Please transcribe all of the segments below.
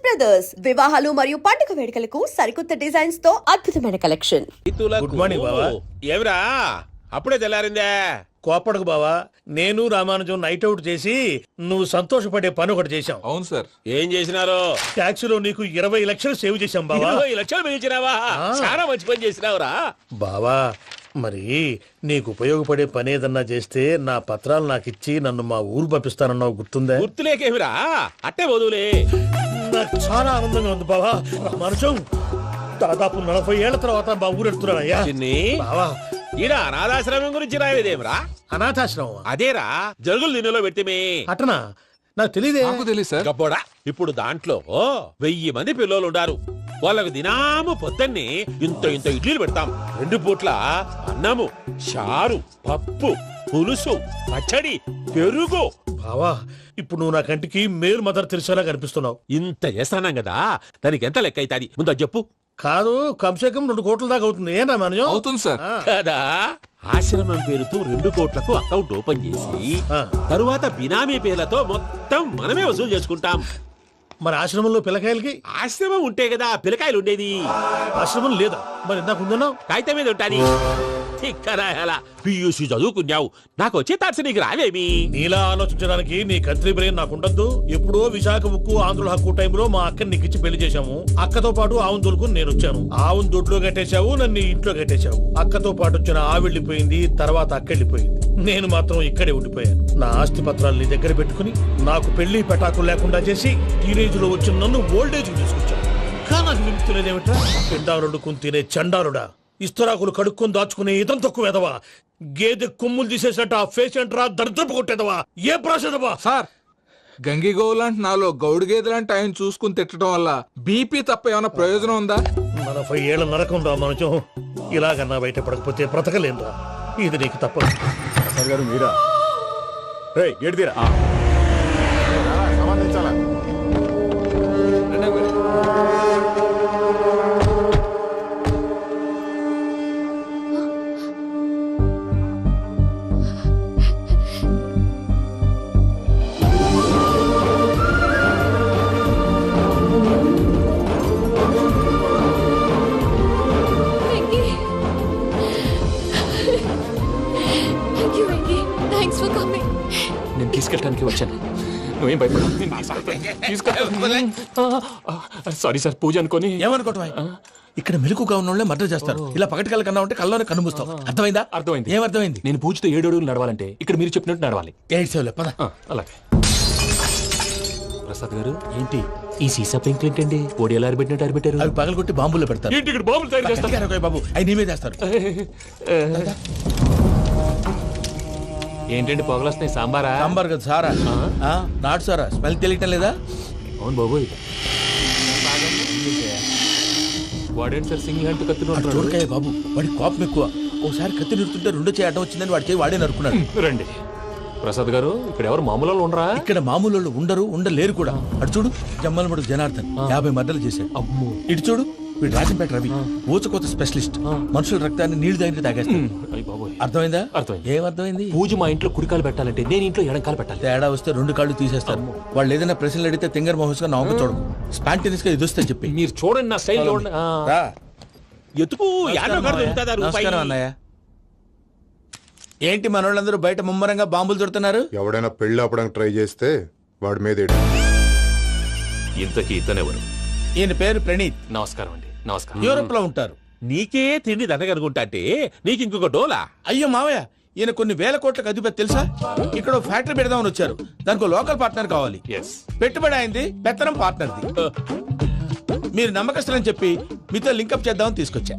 Brothers వివాహాలు మరియు పండుగ వేడుకలకు సరికొత్త డిజైన్స్ తో అద్భుతమైన కలెక్షన్. గుడ్ మార్నింగ్ బావా. ఎవరా అప్పుడే తెల్లారిందే? కోపడకు బావా, నేను రామానుజం నైట్ అవుట్ చేసి నువ్వు సంతోషపడే పని ఒకటి చేశాం. అవును సార్. ఏం చేసినారు? ట్యాక్సీలో నీకు 20 లక్షలు సేవ్ చేశాం బావా. 20 లక్షలు మిగిల్చినావా? చాలా మంచి పని చేసినావురా బావా, మరి నీకు ఉపయోగపడే పని ఏదన్నా చేస్తే నా పత్రాలు నాకు ఇచ్చి నన్ను మా ఊరు పంపిస్తానన్నావు, గుర్తుందా? గుర్తులేకేమిరా, అట్టే వదులే. నాకు చాలా ఆనందంగా ఉంది బావా. రామానుజం దాదాపు 40 ఏళ్ల తర్వాత మా ఊరు వెళ్తున్నానయ్యా. చిన్ని బావా, ఈడ అనాథాశ్రమం గురించి రాయలేదేమిరా? అనాథాశ్రమం అదేరా జరుగులు దీనిలో పెట్టిమే. అటనా? నాకు తెలియదే. నాకు తెలియదు సార్. గబ్బోడా, ఇప్పుడు దాంట్లో 1000 మంది పిల్లలు ఉండారు. వాళ్ళకు దినాము పొద్దున్నే ఇంత ఇంత ఇడ్లీలు పెడతాం. 2 పూట్ల అన్నము, చారు, పప్పు, పులుసు, పచ్చడి, పెరుగు. బావా, ఇప్పుడు నువ్వు నా కంటికి మేలు మదర్ తెలిసేలా కనిపిస్తున్నావు. ఇంత చేస్తానం కదా, దానికి ఎంత లెక్క అవుతుంది ముందు అది చెప్పు. కాదు, కంసే కం 2 కోట్ల దాకా అవుతుంది. ఏం రామానుజం? అవుతుంది సార్. కదా, ఆశ్రమం పేరుతో 2 కోట్లకు అకౌంట్ ఓపెన్ చేసి తరువాత బినామీ పేర్లతో మొత్తం మనమే వసూలు చేసుకుంటాం. మరి ఆశ్రమంలో పిల్లకాయలకి? ఆశ్రమం ఉంటే కదా పిల్లకాయలు ఉండేది. ఆశ్రమం లేదా? మరి ఇందాక ఉందన్నావు. కాగితం మీద ఉంటాది. పియూసీ చదువుకున్నావు, నాకు వచ్చే తాట్స్ నీకు రావేమి? నీలా ఆలోచించడానికి నీ కత్రి బ్రెయిన్ నాకు ఉండద్దు. ఎప్పుడో విశాఖ ఉక్కు ఆంధ్రుల హక్కు టైంలో మా అక్కని నీకిచ్చి పెళ్లి చేశాము. అక్కతో పాటు ఆవును దొడుకుని నేను వచ్చాను. ఆవును దొడ్లో కట్టేశావు, నన్ను ఇంట్లో కట్టేశావు. అక్కతో పాటు వచ్చిన ఆవిళ్ళిపోయింది, తర్వాత అక్కెళ్ళిపోయింది. నేను మాత్రం ఇక్కడే ఉండిపోయాను. నా ఆస్తి పత్రాలు నీ దగ్గర పెట్టుకుని నాకు పెళ్లి పెటాకులు లేకుండా చేసి టీనేజ్ లో వచ్చిన నన్ను ఓల్డేజ్ తీసుకొచ్చాను. కానీ నాకు విముక్తులేదేమిట్రా? పిండారుడుకుని తినే చండారుడా, ఇస్తరాకులు కడుక్కొని దాచుకునే ఇతం తక్కువ ఎదవా, గేదె కొమ్ములు తీసేసట ఆ పేషెంట్ రా దరిద్రపు కొట్టేదవా, ఏ ప్రాసెదవా? సార్, గంగిగోవు లాంటి నాలో గౌడు గేదె లాంటి ఆయన చూసుకుని తిట్టడం వల్ల బీపీ తప్ప ఏమైనా ప్రయోజనం ఉందా? 40 ఏళ్ల నరకం రా మనచం. ఇలాగన్నా బయటపడకపోతే బ్రతకలేనురా. ఇది నీకు తప్పదు. గారు మీరా? ఏడిదిరా సంబంధించాలా? నేను తీసుకెళ్ళడానికి వచ్చాను, నువ్వేం భయపడ. సారీ సార్, పూజ అనుకోని. ఏమనుకోవటం? ఇక్కడ మెలకుగా ఉన్న వాళ్ళే మర్డర్ చేస్తారు. ఇలా పగటి కళ్ళ కన్నా ఉంటే కళ్ళలోనే కనుమూస్తావు. అర్థమైందా? అర్థమైంది. ఏమర్థమైంది? నేను పూజతో 7 అడుగులు నడవాలంటే ఇక్కడ మీరు చెప్పినట్టు నడవాలి. 8 పద. అలాగే. ప్రసాద్ గారు, ఏంటి ఈ సీసా పెంకులు ఏంటండి? ఓడి ఎలా అరబెట్టినట్టు అరబెట్టారు? అవి పగలగొట్టి బాంబులో పెడతారు. ఏంటి ఇక్కడ బాంబులు తయారు చేస్తారు? బాబు, అవి నీమే చేస్తారు. ఏంటండి పొగలొస్తాయి? సాంబారా? సాంబార్ కదా సారా. నాటు సారా. స్మెల్ తెలియటం లేదా? అవును బాబోయ్. వాడేంటి సార్ సింగిల్ హ్యాండ్ కత్తి చూడకాయ బాబు, వాడి కోపం ఎక్కువ. ఓసారి కత్తి నిరుతుంటే 2 చేయడం వచ్చిందని వాడి చేయి వాడే నరుకున్నాడు. రండి ప్రసాద్ గారు, ఇక్కడ ఎవరు మామూలు వాళ్ళు ఉండరా? ఇక్కడ మామూలు వాళ్ళు ఉండరు, ఉండలేరు కూడా. అటు చూడు, జమ్మలమడుగు జనార్దన్ 50 మర్డర్లు చేశాడు. అమ్మో. ఇటు చూడు, వీడు రాజంపేట రవి ఊచకోత స్పెషలిస్ట్. మనుషుల రక్తాన్ని నీళ్లు తాగితే తాగేస్తాడు. అర్థమైందా? అర్థమైంది. ఏమర్థమైంది? పూజ మా ఇంట్లో కుడికాలు పెట్టాలంటే నేను ఇంట్లో ఎడంకాలు పెట్టాలి. తేడా వస్తే 2 కాళ్ళు తీసేస్తారు. వాళ్ళు ఏదైనా ప్రశ్నలు అడిగితే తింగర్ మహోస్ గా నవ్వు చూడకు. స్పాంటినియస్ గా ఎదుస్తా చెప్పి. మీరు చూడండి నా స్టైల్. ఎతుకు నమస్కారం అన్నయ్య. ఏంటి మనోళ్ళందరూ బయట ముమ్మరంగా బాంబులు చుడుతున్నారు? ఎవడైనా పెళ్లి ఆపడానికి ట్రై చేస్తే వాడి మీద ఇంతకీ ఇతనెవరు? ఈయన పేరు ప్రణీత్. నమస్కారం అండి. నమస్కారం. యూరోప్ లో ఉంటారు. నీకే తిండి దండగనుకుంటా అంటే నీకు ఇంకొక డోలా? అయ్యో మావయ్య, ఈయన కొన్ని వేల కోట్లకు అధిపతి తెలుసా? ఇక్కడ ఫ్యాక్టరీ పెడదామని వచ్చారు. దానికి లోకల్ పార్ట్నర్ కావాలి. పెట్టుబడి అయింది, పెత్తనం పార్ట్నర్ది. మీరు నమ్మకస్తులని చెప్పి మీతో లింకప్ చేద్దామని తీసుకొచ్చా.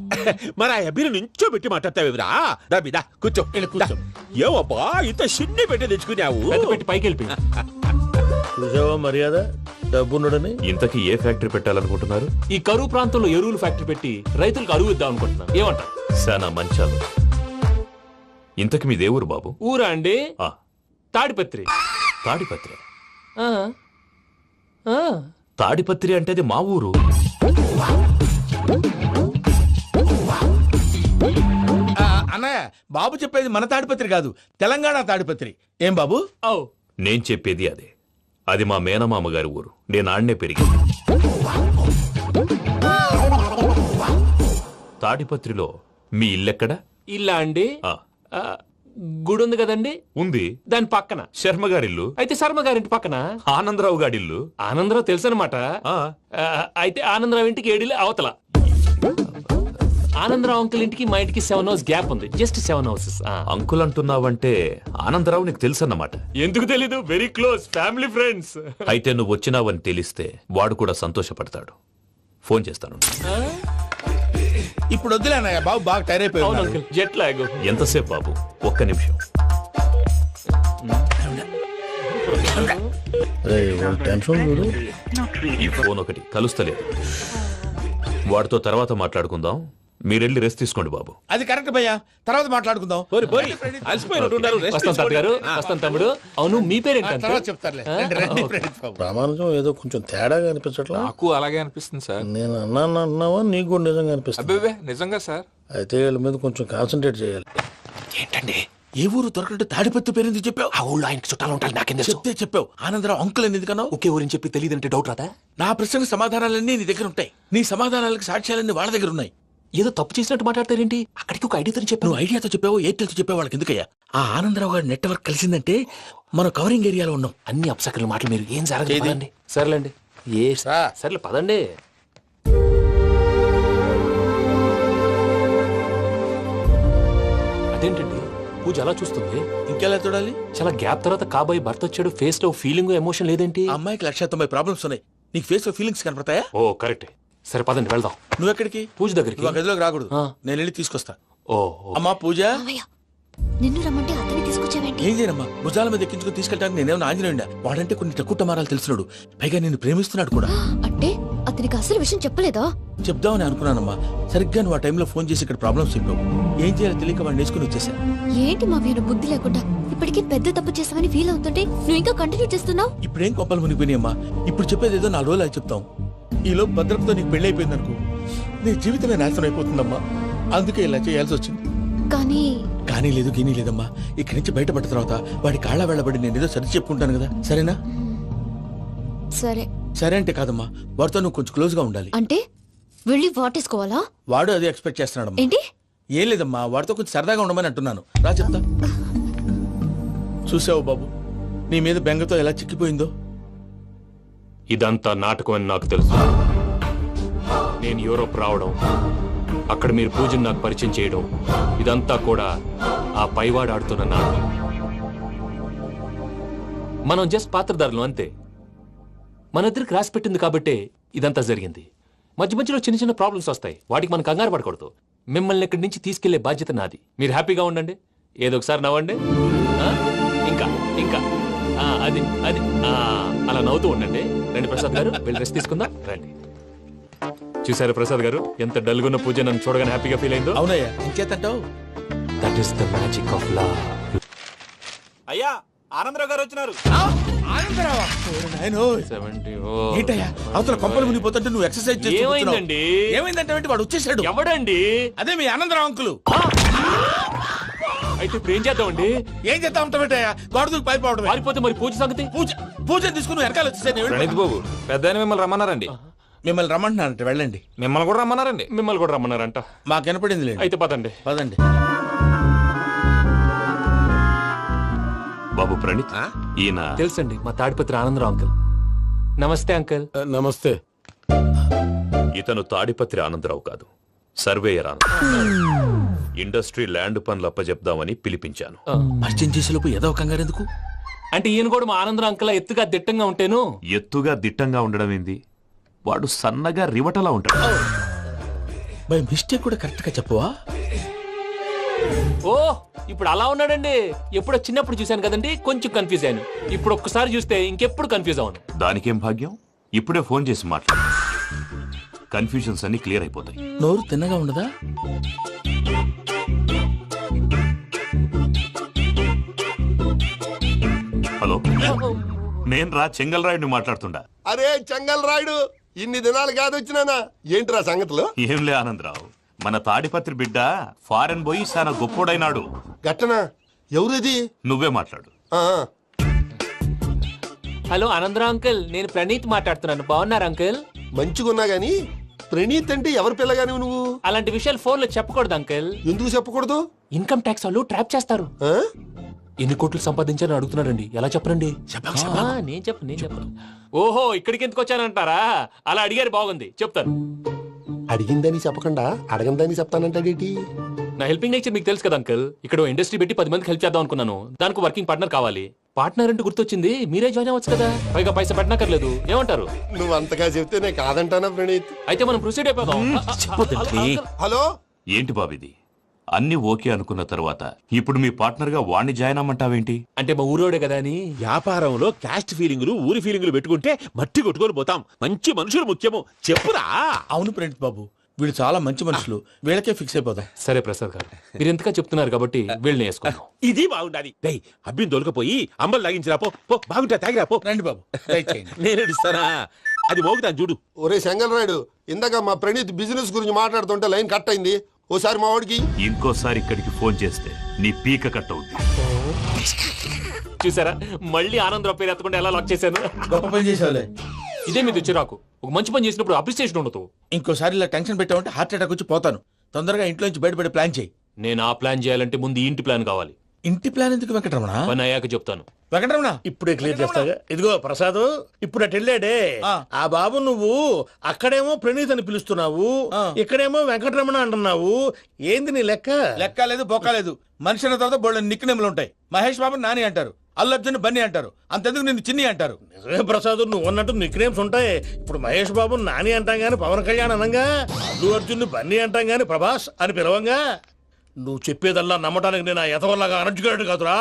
మరి ఆ అబ్బిని నుంచో పెట్టి మాట్లాడతావురా? దాబిదా కూర్చో. కూర్చో. ఏవబ్బా ఇంత చిన్ని పెట్టి తెచ్చుకున్నావు? పెట్టి పైకి వెళ్ళి. చూసావా మర్యాద, డబ్బున్నడని. ఇంతకీ ఏ ఫ్యాక్టరీ పెట్టాలనుకుంటున్నారు? ఈ కరువు ప్రాంతంలో ఎరువులు ఫ్యాక్టరీ పెట్టి రైతులకు అరువు ఇద్దాం అనుకుంటున్నారు. ఏమంటారు? శానా మంచాలు. ఇంతకి మీ దేవురు బాబు? ఊరా అండి? తాడిపత్రి. తాడిపత్రి? తాడిపత్రి అంటే అది మా ఊరు. అన్నయ్య, బాబు చెప్పేది మన తాడిపత్రి కాదు, తెలంగాణ తాడిపత్రి. ఏం బాబు? నేను చెప్పేది అదే. అది మా మేనమామ గారి ఊరు. నేను ఆడనే పెరిగింది. తాడిపత్రిలో మీ ఇల్లెక్కడ? ఇల్లా అండి ఆ, ఆ, గుడి ఉంది కదండి ఉంది. దాని పక్కన. శర్మ గారిల్లు. అయితే శర్మ గారింటి పక్కన ఆనందరావు గారిల్లు. ఆనందరావు తెలుసు అనమాట. ఆ, అయితే ఆనందరావు ఇంటికి ఏడిలే అవతల. ఆనందరావు అంకుల్ ఇంటికి మా ఇంటికి 7 హౌస్ గ్యాప్ ఉంది. Just 7 houses. అంకుల్ అంటున్నావంటే ఆనందరావు నీకు తెలుసన్నమాట. ఎందుకు తెలీదు? Very close family friends. అయితే నువ్వు వచ్చినావని తెలిస్తే వాడు కూడా సంతోషపడతాడు. ఫోన్ చేస్తాను. ఇప్పుడు వద్దులే అన్నయ్య, బాబు బాగా టైర్ అయిపోయి అవును ఉన్నాడు. Uncle, jet lag. ఎంతసేపు బాబు? ఒక్క నిమిషం. ఈ ఫోన్ ఒకటి కలుస్తలేదు. వాడితో తర్వాత మాట్లాడుకుందాం. మీరెళ్ళి రెస్ట్ తీసుకోండి బాబు. అది కరెక్ట్ భయ్యా, తర్వాత మాట్లాడుకుందాం. అలసిపోయినట్టున్నారు. rest వస్తాం తాత గారు, వస్తాం తమ్ముడు. అవును, మీ పేరేంటి తర్వాత అంకుల్? చెప్తారులే. రండి, రండి, ప్రణీత్ బాబు. ప్రామాణికం ఏదో కొంచెం తేడాగా అనిపించట్లా. నాకు అలాగే అనిపిస్తుంది సార్. నేను అన్నావా నీకు కూడా నిజంగా అనిపిస్తుంది. అబ్బే నిజంగా సార్. అయితే వీళ్ళ మీద కొంచెం కాన్సన్ట్రేట్ చేయాలి. ఏంటండి ఏ ఊరు దొరకట్టు తాడిపత్రి పేరు ఎందుకు చెప్పావు? ఆ ఊళ్ళో ఆయనకి చుట్టాలు ఉంటారు, నాకేం తెలుసు. చెప్తే చెప్పావు. ఆనందరావు అంకుల్ అని ఎందుకన్నావు? ఒకే ఊరిని చెప్పి తెలియదంటే డౌట్ రాదా? నా ప్రశ్నకు సమాధానాలన్నీ నీ దగ్గర ఉంటాయి. నీ సమాధానాలకు సాక్ష్యాలన్నీ వాళ్ళ దగ్గర ఉన్నాయి. ఏదో తప్పు చేసినట్టు మాట్లాడతారేంటి? అక్కడికి ఒక ఐడియాతో చెప్పాను. నువ్వు ఐడియాతో చెప్పావు, ఎయిర్టెల్తో చెప్పావు, వాళ్ళకి ఎందుకయ్యా? ఆ ఆనందరావు గారి నెట్వర్క్ కలిసిందంటే మనం కవరింగ్ ఏరియాలో ఉన్నాం. అన్ని అప్సకర్ల మాటలు మీరు ఏం జరగదండి. సర్లేండి. ఏ సర్లే పదండి. అదేంటండి పూజ అలా చూస్తుంది? ఇంకెలా చూడాలి? చాలా గ్యాప్ తర్వాత కాబోయే భర్త వచ్చాడు. ఫేస్ లో ఫీలింగ్ ఎమోషన్ లేదేంటి? ఆ అమ్మాయికి 190 ప్రాబ్లమ్స్ ఉన్నాయి. నీకు ఫేస్ లో ఫీలింగ్స్ కనపడతాయా? ఓ కరెక్ట్. సరే పదండి వెళ్దాం. నువ్వు ఎక్కడికి? పూజ దగ్గరికి. నువ్వు ఆ గదిలోకి రాకూడదు. ఆ. నేను వెళ్ళి తీసుకొస్తా. ఓ అమ్మా పూజ, నిన్ను రమ్మంటే అతన్ని తీసుకొచ్చావేంటి? ఏం చేయనమ్మా? భుజాల మీద ఎక్కించుకుని తీసుకెళ్ళడానికి నేనేమన్నా ఆంజనేయుడా? వాడంటే కొన్ని తక్కువ తెలుసున్నాడు. పైగా నేను ప్రేమిస్తున్నాడు కూడా. అంటే అతనికి అసలు విషయం చెప్పలేదా? చెప్దామని అనుకున్నానమ్మా. సరిగ్గా నువ్వు ఆ టైంలో ఫోన్ చేసి ఇక్కడ ప్రాబ్లమ్స్ చెప్పావు. ఏం చేయాలో తెలియక వాడిని వేసుకుని వచ్చేసా. ఏంటి మా వీరు బుద్ధి లేకుండా ఇప్పటికే పెద్ద తప్పు చేసామని ఫీల్ అవుతుంటే నువ్వు ఇంకా కంటిన్యూ చేస్తున్నావు? ఇప్పుడేం కొప్పలు మునిగిపోయినాయమ్మా. ఇప్పుడు చెప్పేది ఏదో 4 రోజులు అది చెప్తాం. ఈలో భద్రతతో నీకు పెళ్లి అయిపోయింది అనుకో, నీ జీవితమే నాశనం అయిపోతుందమ్మా. అందుకే ఇలా చేయాల్సి వచ్చింది. కానీ లేదు గీనీ లేదమ్మా. ఇక్కడి నుంచి బయటపడ్డ తర్వాత వాడి కాళ్ళ వెళ్ళబడి నేను ఏదో సరి చెప్పుకుంటాను కదా, సరేనా? సరే. సరే అంటే కాదమ్మా, వాడితో నువ్వు కొంచెం క్లోజ్ గా ఉండాలి. అంటే వెళ్ళి వాటేసుకోవాలా? వాడు అదే ఎక్స్పెక్ట్ చేస్తున్నాడమ్మా. ఏంటి? ఏం లేదమ్మా, వాడితో కొంచెం సరదాగా ఉండమని అంటున్నాను. రా చెప్తా. చూసావు బాబు, నీ మీద బెంగతో ఎలా చిక్కిపోయిందో. ఇదంతా నాటకం అని నాకు తెలుసు. నేను యూరోప్ రావడం, అక్కడ మీరు పూజను నాకు పరిచయం చేయడం, ఇదంతా కూడా ఆ పైవాడు ఆడుతున్న నాటకం. మనం జస్ట్ పాత్రధారులు అంతే. మన ఇద్దరికి రాసి పెట్టింది కాబట్టే ఇదంతా జరిగింది. మధ్య మధ్యలో చిన్న చిన్న ప్రాబ్లమ్స్ వస్తాయి, వాటికి మనం కంగారు పడకూడదు. మిమ్మల్ని ఇక్కడి నుంచి తీసుకెళ్లే బాధ్యత నాది. మీరు హ్యాపీగా ఉండండి, ఏదో ఒకసారి నవ్వండి. ఆ? ఇంకా ఇంకా అది అది అలా నవ్వుతూ ఉండండి. రండి ప్రసాద్ గారు, వెళ్ళి రెస్ట్ తీసుకుందాం. రండి. చూసారు ప్రసాద్ గారు, ఎంత డల్గున్న పూజ నన్ను చూడగానే హ్యాపీగా ఫీల్ అయిందో. అవునయ్యా, ఇంకేతంటావు? That is the magic of love. అయ్యా ఆనందరావు గారు వచ్చినారు. ఆనందరావా? ఓరి నాయనో. 70. ఏంటయ్యా అవతల కొంపలు మునిగిపోతుంటే నువ్వు ఎక్సర్సైజ్ చేస్తూ కూర్చున్నావు. ఏమైందండి? ఏమైందంటే వాడు వచ్చేసాడు. ఎవడండి? అదే మీ ఆనందరావు అంకులు. అయితే ఇప్పుడు ఏం చేద్దామండి? ఏం చేస్తా ఉంటావేటయ్యా? గోడదూకి పైపోవడమే. పారిపోతే మరి పూజ సంగతి? పూజ తీసుకుని వెనకాల వచ్చేసాను. ప్రణీత్ బాబు, పెద్ద మిమ్మల్ని రమ్మన్నారండి. మిమ్మల్ని రమ్మంటున్నారంట, వెళ్ళండి. మిమ్మల్ని కూడా రమ్మన్నారండి. మిమ్మల్ని కూడా రమ్మన్నారంట. మాకు వినపడింది లేదు. అయితే పదండి. పదండి. బాబు ప్రణీత్, ఈయన తెలుసండి, మా తాడిపత్రి ఆనందరావు అంకుల్. నమస్తే అంకుల్. నమస్తే. ఇతను తాడిపత్రి ఆనందరావు కాదు, సర్వేయర్ ఆనందరావు. ఇండస్ట్రీ ల్యాండ్ పనులు అప్పజెప్దామని పిలిపించాను. పరిచయం చేసేలోపు ఏదో ఒక కంగారు ఎందుకు? అంటే ఈయన కూడా మా ఆనందరావు అంకుల్ ఎత్తుగా దిట్టంగా ఉంటాను. ఎత్తుగా దిట్టంగా ఉండడం ఏంది? వాడు సన్నగా రివటలా ఉంటాడు. బై మిస్టేక్ కూడా కరెక్ట్ గా చెప్పవా? ఓ ఇప్పుడు అలా ఉన్నాడండి. ఎప్పుడో చిన్నప్పుడు చూశాను కదండి, కొంచెం కన్ఫ్యూజ్ అయ్యాను. ఇప్పుడు ఒక్కసారి చూస్తే ఇంకెప్పుడు కన్ఫ్యూజ్ అవును. దానికేం భాగ్యం, ఇప్పుడే ఫోన్ చేసి మాట్లాడు. కన్ఫ్యూజన్స్ అన్ని క్లియర్ అయిపోతాయి. నోరు తిన్నగా ఉండదా? హలో, నేను రా చెంగల్ రాయుడిని మాట్లాడుతుండా. అరే చెంగల్ రాయుడు, ఇన్ని దినాలు కాదు వచ్చినానా? ఏంట్రా సంగతులు? ఏంలే ఆనందరావు, మన తాడిపత్రి బిడ్డ ఫారెన్ పోయి చాలా గొప్పోడైనాడు. గట్టనా? ఎవరిది? నువ్వే మాట్లాడు. ఆ, హలో ఆనందరావు అంకుల్, నేను ప్రణీత్ మాట్లాడుతున్నాను. బాగున్నారు అంకుల్? మంచిగున్నా గాని ప్రణీత్ అంటే ఎవరి పిల్లగాని నువ్వు? అలాంటి విషయాలు ఫోన్ లో చెప్పకూడదు అంకుల్. ఎందుకు చెప్పకూడదు? ఇన్కమ్ ట్యాక్స్ వాళ్ళు ట్రాప్ చేస్తారు. ఆ? ఎన్ని కోట్లు సంపాదించాలని అడుగుతున్నాడండి. ఎలా చెప్పరండి? నేను చెప్పను. ఓహో, ఇక్కడికి ఎందుకు వచ్చానంటారా? అలా అడిగారు, బాగుంది, చెప్తాను. అడిగిందని చెప్పకుండా అడగందని చెప్తానంటాడేటి? నా హెల్పింగ్ నేచర్ మీకు తెలుసు కదా అంకుల్. ఇక్కడ ఇండస్ట్రీ పెట్టి 10 మందికి హెల్ప్ చేద్దాం అనుకున్నాను. దానికి వర్కింగ్ పార్ట్నర్ కావాలి. పార్ట్నర్ అంటే గుర్తొచ్చింది, మీరే జాయిన్ అవ్వచ్చు కదా. పైగా పైసా పెట్టనక్కర్లేదు. ఏమంటారు? నువ్వు అంతగా చెప్తే నేను కాదంటానా ప్రణీత్? అయితే మనం ప్రొసీడ్ అయిపోదాం. హలో, ఏంటి బాబిది? అన్ని ఓకే అనుకున్న తర్వాత ఇప్పుడు మీ పార్ట్నర్ గా వాణ్ణి జాయిన్ అమ్మంటావేంటి? అంటే మా ఊరోడే కదా అని. వ్యాపారంలో క్యాస్ట్ ఫీలింగులు ఊరి ఫీలింగులు పెట్టుకుంటే మట్టి కొట్టుకొని పోతాం. మంచి మనుషులు ముఖ్యము, చెప్పురా. అవును ప్రణీత్ బాబు, వీళ్ళు చాలా మంచి మనుషులు. వీళ్ళకే ఫిక్స్ అయిపోదాం. సరే ప్రసాద్ గారు, మీరు ఎంతగా చెప్తున్నారు కాబట్టి వీళ్ళని వేసుకుందాం. ఇది బాగుండాలి. డై అబ్బిని దొలకపోయి అంబలు లాగించిరా పో. పో బాగుంటా, తాగిరా పో. రండి బాబు, దయచేయండి. నేను ఇస్తానా? అది మోగుతాను చూడు. ఒరే చెంగల్ రాయుడు, ఇందాక మా ప్రణీత్ బిజినెస్ గురించి మాట్లాడుతుంటే లైన్ కట్ అయింది. ఓసారి మా వాడికి ఇంకోసారి ఇక్కడికి ఫోన్ చేస్తే నీ పీక కట్ అవుద్ది. చూసారా, మళ్ళీ ఆనందరావు పేరు ఎత్తకుండా ఎలా లాక్ చేశాను. గొప్ప పని చేసేవాళ్ళే. ఇదే మీద చిరాకు. ఒక మంచి పని చేసినప్పుడు అప్రిసియేషన్ ఉండదు. ఇంకోసారి ఇలా టెన్షన్ పెట్టామంటే హార్ట్ అటాక్ వచ్చి పోతాను. తొందరగా ఇంట్లో నుంచి బయటపడే ప్లాన్ చేయి. నేను ఆ ప్లాన్ చేయాలంటే ముందు ఈ ఇంటి ప్లాన్ కావాలి. ఇంటి ప్లాన్ ఎందుకు వెంకటరమణ? పని అయ్యాక చెప్తాను. వెంకటరమణ, ఇప్పుడే క్లియర్ చేస్తాగా. ఇదిగో ప్రసాద్, ఇప్పుడు అటు వెళ్ళాడే ఆ బాబు, నువ్వు అక్కడేమో ప్రణీత్ అని పిలుస్తున్నావు, ఇక్కడేమో వెంకటరమణ అంటున్నావు. ఏంది నీ లెక్క? లెక్క లేదు, బొక్క లేదు. మనిషి అన్న తర్వాత బోళ్ళ నిక్నెములు ఉంటాయి. మహేష్ బాబు నాని అంటారు, అల్లు అర్జున్ బన్నీ అంటారు, అంతెందుకు నిన్ను చిన్ని అంటారు. నిజమే ప్రసాద్, నువ్వు అన్నట్టు నిక్నేమ్స్ ఉంటాయి. ఇప్పుడు మహేష్ బాబు నాని అంటాం గాని పవన్ కళ్యాణ్ అనంగా, అల్లు అర్జున్ బన్నీ అంటాం గాని ప్రభాస్ అని పిలవంగా. నువ్వు చెప్పేదల్లా నమ్మటానికి నేను ఎతవల్లాగా అనర్జుకేటెడ్ కాదురా.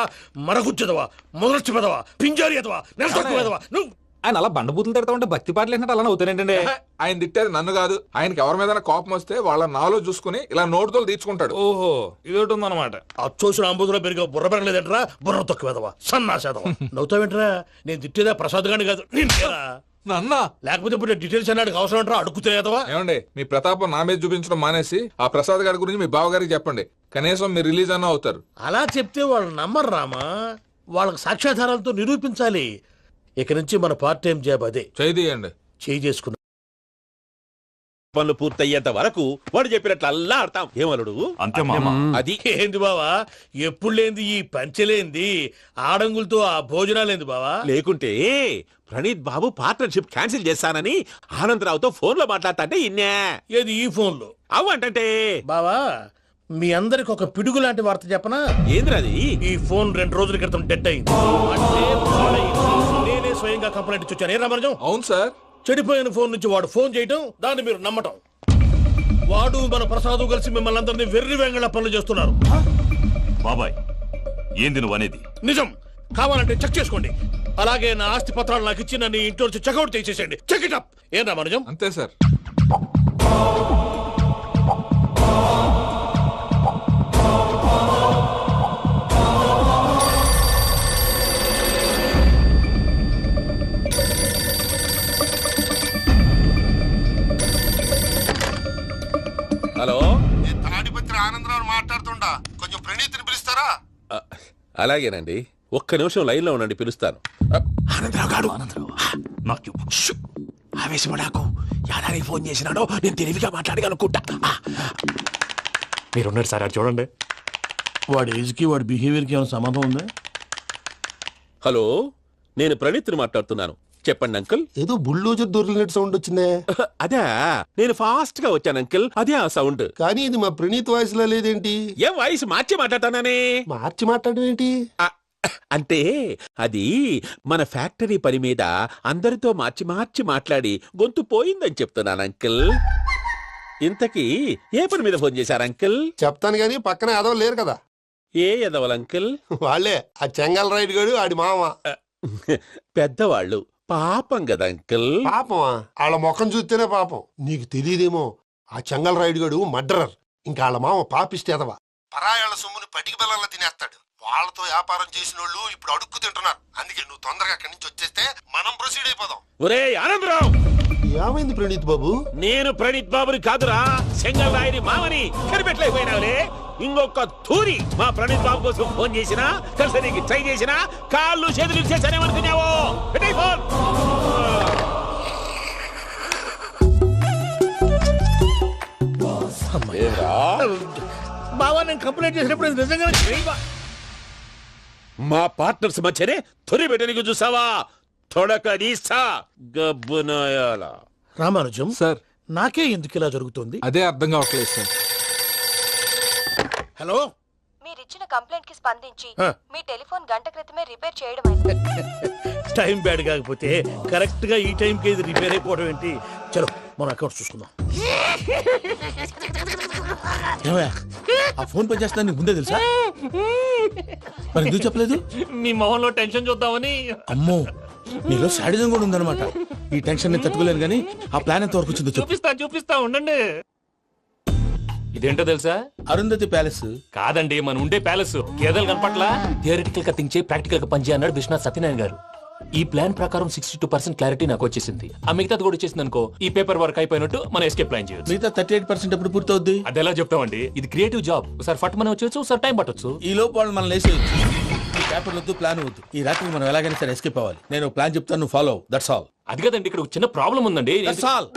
మరగుచ్చదవా, మొదలచ్చి పెదవా, పింజారి ఎదవా, నెలసొక్కు పెదవా. నువ్వు ఆయన అలా బండబూతులు తిడతా ఉంటే భక్తి పాటలు ఏంటంటే అలా అవుతానంటే. ఆయన తిట్టేది నన్ను కాదు, ఆయనకి ఎవరి మీద కోపం వస్తే వాళ్ళ నాలో చూసుకుని ఇలా నోటుతో తీర్చుకుంటాడు. ఓహో, ఇదొకటి ఉందన్నమాట. అచ్చోసిన అంబుధులో పెరిగే బుర్ర పెరగలేదంటరా, బుర్ర తొక్కు వెదవా, సన్నాసేదవా. నవ్వుతావేంట్రా? నేను తిట్టేదా ప్రసాద్ గాని కాదు, నిన్నేరా. నన్నా? లేకపోతే ఇప్పుడు డీటెయిల్స్ అన్నాడు అవసరం అంటారా? అడుగుతాయేదవా? ఏమండి, మీ ప్రతాపం నా మీద చూపించడం మానేసి ఆ ప్రసాద్ గారి గురించి మీ బావగారికి చెప్పండి. కనీసం మీరు రిలీజ్ అన్న అవుతారు. అలా చెప్తే వాళ్ళు నమ్మరు రామా. వాళ్ళకి సాక్ష్యాధారాలతో నిరూపించాలి. ఇక నుంచి మన పార్ట్ టైం జాబ్ అదే. చేయండి. చేయి చేసుకున్నా పనులు పూర్తయ్యేంత వరకు వాడు చెప్పినట్లు అల్లా ఆడతాం. ఏమలుడు అంతే మామ. అది ఏంది బావా, ఎప్పుడు లేంది ఈ పంచలేంది, ఆడంగులతో ఆ భోజనాలేంది బావా? లేకుంటే ప్రణీత్ బాబు పార్ట్నర్షిప్ క్యాన్సిల్ చేస్తానని ఆనందరావుతో ఫోన్ లో మాట్లాడతాంటే ఇన్నే. ఏది ఈ ఫోన్ లో? అవ్వంటే బావా, మీ అందరికి ఒక పిడుగు లాంటి వార్త చెప్పనా? ఏంద్రది? ఈ ఫోన్ 2 రోజుల క్రితం డెడ్ అయింది. అంటే పాడైంది. నేనే స్వయంగా కంప్లైంట్ ఇచ్చాను. ఏ రామరాజం? అవును సార్. చెడిపోయిన ఫోన్ నుంచి వాడు ఫోన్ చేయటం, దాన్ని మీరు నమ్మటం. వాడు మన ప్రసాదు కలిసి మిమ్మల్ని అందరినీ వెర్రి వెంగళ పనులు చేస్తున్నారు. బాబాయ్, ఏంది నువ్వు అనేది? నిజం. కావాలంటే చెక్ చేసుకోండి. అలాగే నా ఆస్తి పత్రాలు నాకు ఇచ్చి నన్ను ఇంట్లో నుంచి చెక్అౌట్ చేసేసండి. Check it up. ఏం రామరాజం? అంతే సార్. హలో, నేను తాడిపత్రి ఆనందరావు మాట్లాడుతుండా. కొంచెం ప్రణీత్ని పిలుస్తారా? అలాగేనండి. ఒక్క నిమిషం లైన్ లో ఉండండి, పిలుస్తాను. ఆనందరావు గాడు. నాకు ఆవేశపడాకు. యాదారి ఫోన్ చేసినాడో నేను తెలివిగా మాట్లాడగలనుకుంటా. మీరున్నారు సార్, అది చూడండి. వాడి ఏజ్ కి వాడి బిహేవియర్ కి ఏమైనా సంబంధం ఉందా? హలో, నేను ప్రణీత్ని మాట్లాడుతున్నాను. చెప్పండి అంకుల్. ఏదో బుల్డోజర్ దొరికినట్టు సౌండ్ వచ్చిందే. అదే, నేను ఫాస్ట్ గా వచ్చాను అంకుల్. అదే ఆ సౌండ్. కానీ ఇది మా ప్రణీత్ వాయిస్ లో లేదేంటి? ఏ వాయిస్ మార్చి మాట్లాడతాననే? మార్చి మాట్లాడడం ఏంటి? అంటే అది మన ఫ్యాక్టరీ పని మీద అందరితో మార్చి మార్చి మాట్లాడి గొంతు పోయిందని చెప్తున్నాను అంకుల్. ఇంతకీ ఏ పని మీద ఫోన్ చేశారు అంకుల్? చెప్తాను గానీ పక్కన ఎదవ లేరు కదా. ఏ ఎదవలు అంకుల్? వాళ్ళే ఆ చెంగల్ రైడ్ గడు ఆడి మామ. పెద్దవాళ్ళు, పాపం కదా అంకుల్. పాపమా? వాళ్ళ ముఖం చూస్తేనే పాపం. నీకు తెలియదేమో, ఆ చెంగల్ రైడ్ గడు మర్డరర్. ఇంకా వాళ్ళ మామ పాపిస్తేదవా. పరాయాళ్ళ సొమ్ముని పటికి బెల్లంలో తినేస్తాడు. వాళ్ళతో వ్యాపారం చేసిన వాళ్ళు ఇప్పుడు అడుక్కు తింటున్నారు. అందుకే నువ్వు తొందరగా అక్కడి నుంచి వచ్చేస్తే మనం ప్రొసీడ్ అయిపోదాం. ఒరే ఆనందరావు, ఏమైంది ప్రణీత్ బాబు? నేను ప్రణీత్ బాబుని కాదురా, సెంగల్ రాయని మామని కనిపెట్టలేకపోయినావులే. ఇంకొక తూరి మా ప్రణీత్ బాబు కోసం ఫోన్ చేసినా కలిసి నీకు ట్రై చేసినా కాళ్ళు చేతులు ఇచ్చేసానేమనుకున్నావో పెట్టేయ్ ఫోన్. బావా నేను కంప్లైంట్ చేసినప్పుడు ఇది నిజంగానే చేయవా? మా పార్ట్నర్స్ మధ్యనే తొలి పెట్టడానికి చూసావా? తొడక నీస్తా గబ్బునాయాల. రామానుజం సార్ నాకే ఎందుకు ఇలా జరుగుతుంది? అదే అర్థం కావట్లేదు సార్. హలో, మీరిచ్చిన కంప్లైంట్ కి స్పందించి ఆ. మీ టెలిఫోన్ గంట క్రితమే రిపేర్ చేయడం అయింది. టైం బ్యాడ్ కాకపోతే కరెక్ట్ గా ఈ టైంకి ఇది రిపేర్ అయిపోవడం ఏంటి? చలో మన అకౌంట్ చూసుకుందాం. ఏమయ్యా, ఆ ఫోన్ పనిచేస్తున్నా నీకు ముందే తెలుసా? మరి ఎందుకు చెప్పలేదు? మీ మొహంలో టెన్షన్ చూద్దామని. అమ్మో, నీలో శాడిజం కూడా ఉందన్నమాట. ఈ టెన్షన్ నేను తట్టుకోలేను కానీ ఆ ప్లాన్ ఎంత వరకు వచ్చిందో చెప్పు. చూపిస్తా ఉండండి. ఇదేంటో తెలుసా? అరుంధతి ప్యాలెస్. కాదండి, మన ఉండే ప్యాలెస్. గేదెలు కనపట్లా? థియరిటికల్ గా థింక్ చేయి, ప్రాక్టికల్ గా పనిచేయి అన్నాడు విశ్వనాథ్ సత్యనారాయణ గారు. ఈ ప్లాన్ ప్రకారం 62% క్లారిటీ నాకు వచ్చేసింది. ఆ మిగతాది కూడా వచ్చేసింది అనుకో, ఈ పేపర్ వర్క్ అయిపోయినట్టు మనం ఎస్కేప్ ప్లాన్ చేయొచ్చు. మిగతా 38% ఎప్పుడు పూర్తవుద్ది? అది ఎలా చెప్తామండి? ఇది క్రియేటివ్ జాబ్. ఒకసారి ఫట్ మనం వచ్చేచ్చు, ఒకసారి టైం పట్టొచ్చు. ఈ లోపు వాళ్ళు మనం లేసేయచ్చు. ఈ పేపర్ వద్దు, ప్లాన్ వద్దు. ఈ రాత్రి మనం ఎలాగైనా సరే ఎస్కేప్ అవ్వాలి. నేను ప్లాన్ చెప్తాను, నువ్వు ఫాలో. That's all. అది కదండి, ఇక్కడ ఒక చిన్న ప్రాబ్లం ఉందండి. That's all.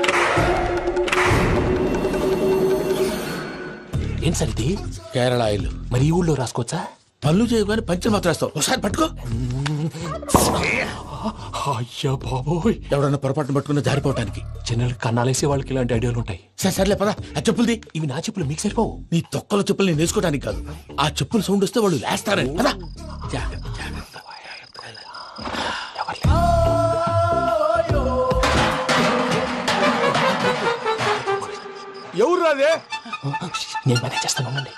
ఏం సార్ ఇది? కేరళ ఆయిల్. మరి ఈ ఊళ్ళో రాసుకోవచ్చా? పనులు చేయగానే పంచర్ మాత్రం వేస్తావు. ఒకసారి పట్టుకో. అయ్యా బాబోయ్, ఎవడన్నా పొరపాటున పట్టుకున్న జారిపోవటానికి. జనరల్ కన్నాలేసే వాళ్ళకి ఇలాంటి ఐడియాలు ఉంటాయి. సరే సర్లే పదా, ఆ చెప్పులది. ఇవి నా చెప్పులు మీకు సరిపోవు. నీ తొక్కల చెప్పులు నేను వేసుకోవడానికి కాదు, ఆ చెప్పులు సౌండ్ వస్తే వాళ్ళు లేస్తారని. పదా. ఎవరు రాదే? నేను మేనేజ్ చేస్తాను, ఉండండి.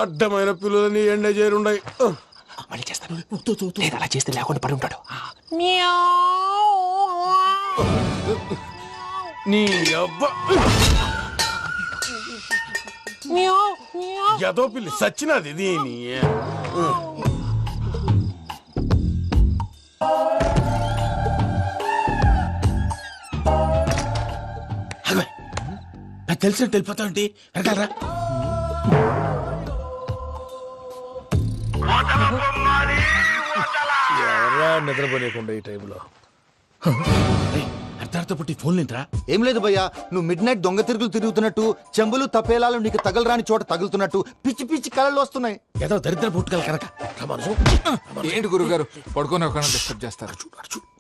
అడ్డమైన పిల్లలని ఎండ చేరుండయి. మళ్ళీ చేస్తాను. లేదు, అలా చేస్తే లేకుండా పడి ఉంటాడు. నీ అబ్బ ఎదో పిల్లి సచ్చినది దీని. నాకు తెలిసినట్టు వెళ్ళిపోతావంటి. వెనకాలరా. ఎవరా నిద్రపోలేకుండా ఈ టైంలో? అర్ధార్థ పుట్టి ఫోన్ లేంట్రా. ఏం లేదు భయ్యా, నువ్వు మిడ్ నైట్ దొంగ తిరుగులు తిరుగుతున్నట్టు, చెంబులు తపేలాలు నీకు తగలరాని చోట తగులుతున్నట్టు పిచ్చి పిచ్చి కళలు వస్తున్నాయి. ఏదో దరిద్ర పుట్టుకల కనుక. ఏంటి గురుగారు పడుకొని ఒక డిస్టర్బ్ చేస్తారు?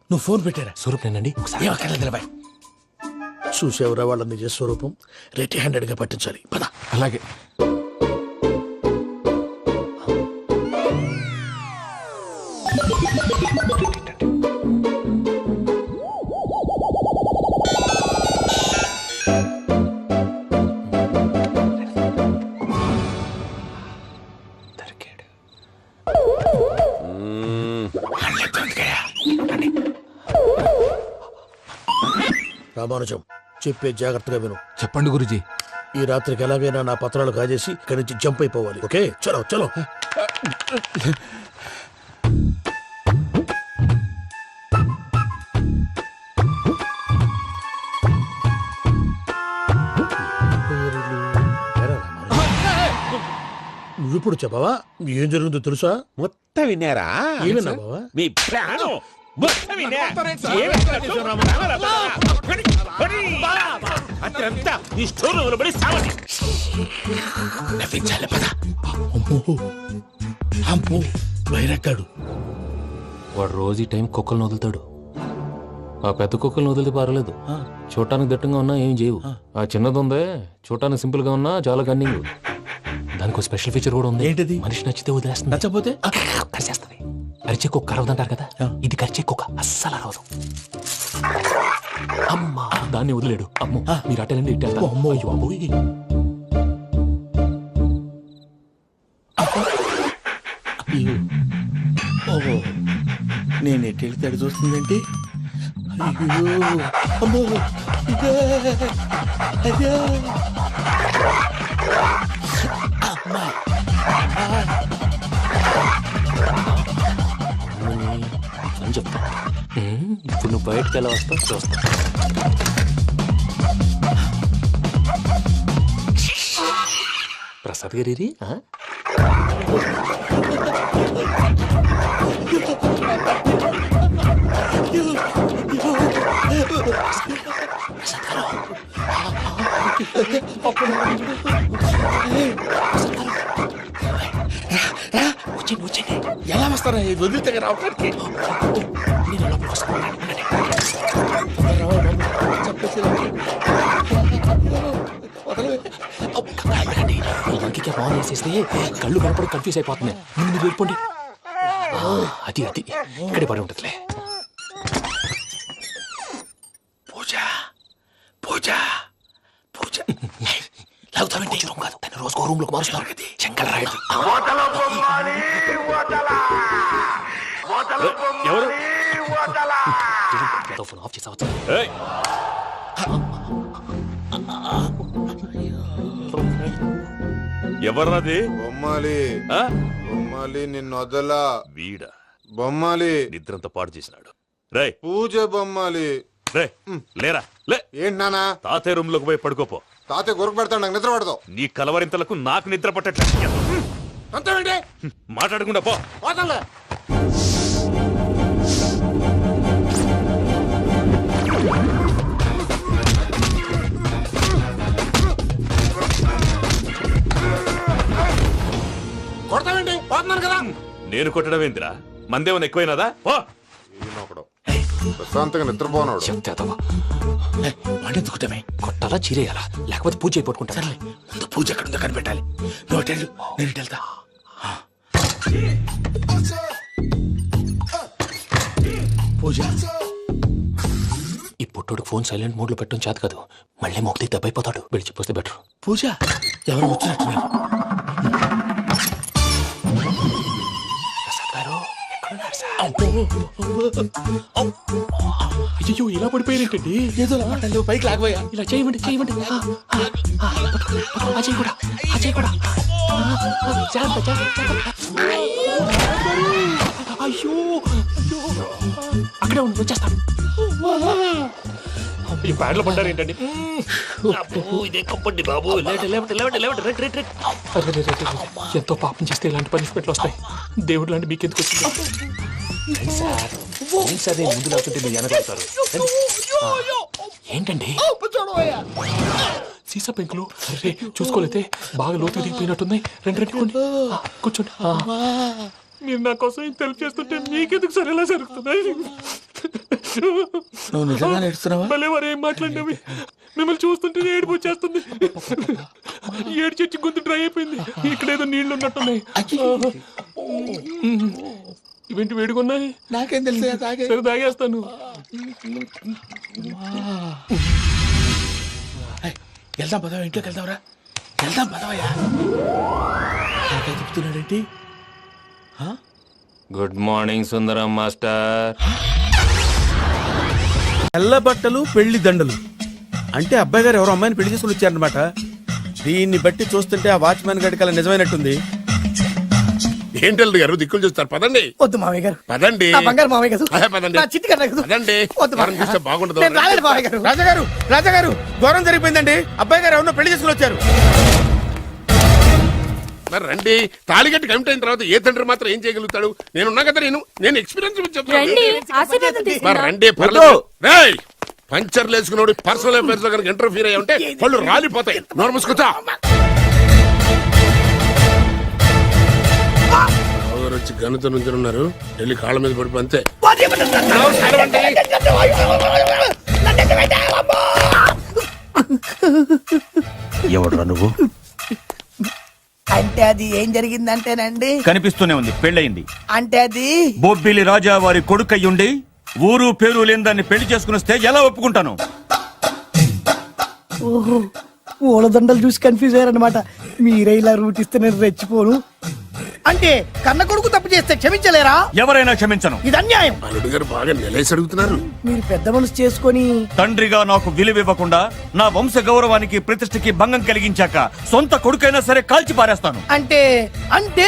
నువ్వు ఫోన్ పెట్టారా? స్వరూపేనండి, ఒకసారి నిలబాయ్. చూసేవరా వాళ్ళ నిజ స్వరూపం. రెడీ హ్యాండెడ్ గా పట్టించాలి. పద. అలాగే. రామానుజం చెప్పే జాగ్రత్తగా విను. చెప్పండి గురుజీ. ఈ రాత్రికి ఎలాగైనా నా పత్రాలు కాజేసి ఇక్కడి నుంచి జంప్ అయిపోవాలి. ఓకే, చలో చలో. నువ్విప్పుడు చెప్పవా ఏం జరుగుతుందో తెలుసా? మొత్తం విన్నారా? ఏమన్నా బావా? మీ ప్రాణం మొత్తం విన్నా? అత్యంతా ఈ స్టోర్ రూమ్ లో పడి సావండి. నవ్వించాలి. పద. అమ్మో, బైరక్కాడు. వాడు రోజు ఈ టైం కుక్కలను వదులుతాడు. ఆ పెద్ద కుక్కలను వదిలితే పర్వాలేదు, చూడటానికి దట్టంగా ఉన్నా ఏం చేయవు. ఆ చిన్నది ఉందే, చూడటానికి సింపుల్ గా ఉన్నా చాలా కన్నింగ్. దానికి స్పెషల్ ఫీచర్ కూడా ఉంది. ఏంటిది? మనిషి నచ్చితే వదిలేస్తుంది, నచ్చపోతే కరిచేస్తుంది. అరిచే కుక్క అరవదంటారు కదా, ఇది కరిచే కుక్క అస్సలు అరవదు. అమ్మా, దాన్ని వదిలేడు. అమ్మో, మీరు అటెండి ఇట్టే. అమ్మో, అయ్యో అమ్మోయ్. ఓహో, నేను ఎటు వెళ్తే అటు చూస్తుందేంటి? అయ్యో, అమ్మో, ఇదే, అదే. అమ్మా, అని చెప్తా. ఇప్పుడు నువ్వు బయటకు ఎలా వస్తావు చూస్తా. ప్రసాద్ గారి ఎలా వస్తారా వదిలితే రావడానికి ఇంటికి ఫోన్ వేసేస్తే కళ్ళు కనపడి కన్ఫ్యూజ్ అయిపోతున్నాయి. ముందు మీరు వెళ్ళిపోండి. అది అది ఇక్కడే పడి ఉంటుందిలే. పూజ పూజ పూజ లాగుతామంటే రూమ్ కాదు, తను రోజుకో రూమ్ లోకి మారుస్తున్నారు కదా. చెంగల్ రాయుడు ఎవరు ఫోన్ ఆఫ్ చేసావచ్చు. ఎవర్రాది? బొమ్మాలి బొమ్మాలి నిన్ను వదలా. వీడ బొమ్మాలి నిద్రంతా పాడు చేసినాడు. రే పూజ బొమ్మాలి. రే లేరా లే. ఏంటి నానా? తాతయ్య రూమ్ లోకి పోయి పడుకోపో. తాతయ్య గురకు పెడతాడు, నాకు నిద్ర పడతావు. నీ కలవరింతలకు నాకు నిద్ర పట్టట్లేదు. మాట్లాడకుండా పో. కొడతామండి, పోతున్నాను కదా. నేను కొట్టడం ఏంటిరా? మందేమన్నా ఎక్కువైనదా? పో. ప్రశాంతంగా నిద్రపోనాడు. వాడెందుకుంటామే? కొట్టాలా చీరేయాలా లేకపోతే పూజ అయిపోట్టుకుంటా. సర్లే, ముందు పూజ ఎక్కడుందో కనిపెట్టాలి. నువ్వు అటెండు, నేను ఇటు వెళ్తా. పూజ ఈ పుట్టోడు ఫోన్ సైలెంట్ మోడ్ లో పెట్టడం చేత కాదు. మళ్ళీ మొక్కి దెబ్బైపోతాడు. వెళ్ళి చెప్పొస్తే బెటర్. పూజ ఎవరు వచ్చినట్టున్నారు? అయ్యో ఇలా పడిపోయారేంటండి? ఏదో పైకి లాగబోయా. ఇలా చేయమండి చేయమండి. అజయ్ కూడా అజయ్ కూడా అయ్యో అక్కడే ఉండి వచ్చేస్తాను. ఈ బ్యాడ్లో పడ్డారు ఏంటండి? ఇదే కప్పండి బాబు. ఎంతో పాపం చేస్తే ఇలాంటి పనిష్మెంట్లు వస్తాయి. దేవుడు లాంటి మీకెందుకు వచ్చింది? సార్ నేను ముందు లేకుంటే మీరు వెనకాడతారు. ఏంటండి సీసా పెంకులు? అరే చూసుకోలేతే బాగా లోతు దిగిపోయినట్టున్నాయి. రెండు రెండు కూర్చోండి. మీరు నా కోసం ఇంత హెల్ప్ చేస్తుంటే మీకెందుకు సరే ఎలా జరుగుతున్నాయి? నువ్వు నిజంగా నేర్చుతున్నావా? మళ్ళీ వారు ఏం మాట్లాడినవి మిమ్మల్ని చూస్తుంటే ఏడుపు వచ్చేస్తుంది. ఏడు చచ్చి గొంతు డ్రై అయిపోయింది. ఇక్కడ ఏదో నీళ్లు ఉన్నట్టున్నాయి. ఇవేంటి వేడుకున్నాయి? నాకేం తెలుసు, సరే తాగేస్తాను. వెళ్దాం పదవా, ఇంట్లోకి వెళ్దాంరా. వెళ్దాం పదవయ్యా. నాకే చెప్తున్నాడేంటి? గుడ్ మార్నింగ్ సుందరం మాస్టర్. తెల్ల బట్టలు పెళ్లి దండలు అంటే అబ్బాయి గారు ఎవరో అమ్మాయిని పెళ్లి చేసుకుని వచ్చారనమాట. దీన్ని బట్టి చూస్తుంటే ఆ వాచ్మెన్ గడి కల నిజమైనట్టుంది. ఏంటల్లుడు గారు దిక్కులు చూస్తారు? పదండి. వద్దు మామయ్య గారు, పదండి. బంగారు మామయ్య గారు, పదండి. నా చిట్టి కట్ట గారు. పదండి. వద్దు మామయ్య. చూస్తే బాగుండదు. నేను రాలేను మామయ్య గారు. రాజాగారు రాజాగారు ఘోరం జరిగిపోయిందండి. అబ్బాయి గారు ఎవరినో పెళ్లి చేసుకుని వచ్చారు. మరి రండి. తాళిగట్టి కమిట్ అయిన తర్వాత ఏ తండ్రి మాత్రం ఏం చేయగలుగుతాడు? నేనున్నా కదా, నేను ఎక్స్పీరియన్స్ చెప్తాను. మరి రండి, పర్లేదు. రేయ్, పంచర్లు వేసుకున్నాడు పర్సనల్ అఫైర్స్ లో కనుక ఇంటర్ఫీర్ అయ్యా ఉంటే పళ్ళు రాలిపోతాయి. నోరు మూసుకుంటా. వచ్చి గనుత నుంచి ఉన్నారు. వెళ్ళి కాళ్ళ మీద పడిపో అంతే. ఎవడ్రా నువ్వు? అంటే అది ఏం జరిగిందంటేనండి, కనిపిస్తూనే ఉంది, పెళ్ళయింది. అంటే అది బొబ్బిలి రాజా వారి కొడుకయ్యుండి ఊరు పేరు లేని దాన్ని పెళ్లి చేసుకుని వస్తే ఎలా ఒప్పుకుంటాను? ఓహో, ఓలదండలు చూసి కన్ఫ్యూజ్ అయ్యారనమాట. మీరే ఇలా రూట్ ఇస్తే నేను రెచ్చిపోను. అంటే కన్న కొడుకు తప్పు చేస్తే క్షమించలేరా? ఎవరైనా క్షమించను. ఇది అన్యాయం. అల్లుడు గారు బాగా నిలేసి అడుగుతున్నారు. మీరు పెద్ద మనసు చేసుకొని తండ్రిగా నాకు విలువ ఇవ్వకుండా నా వంశ గౌరవానికి ప్రతిష్టకి భంగం కలిగించాక సొంత కొడుకైనా సరే కాల్చి పారేస్తాను. అంటే అంటే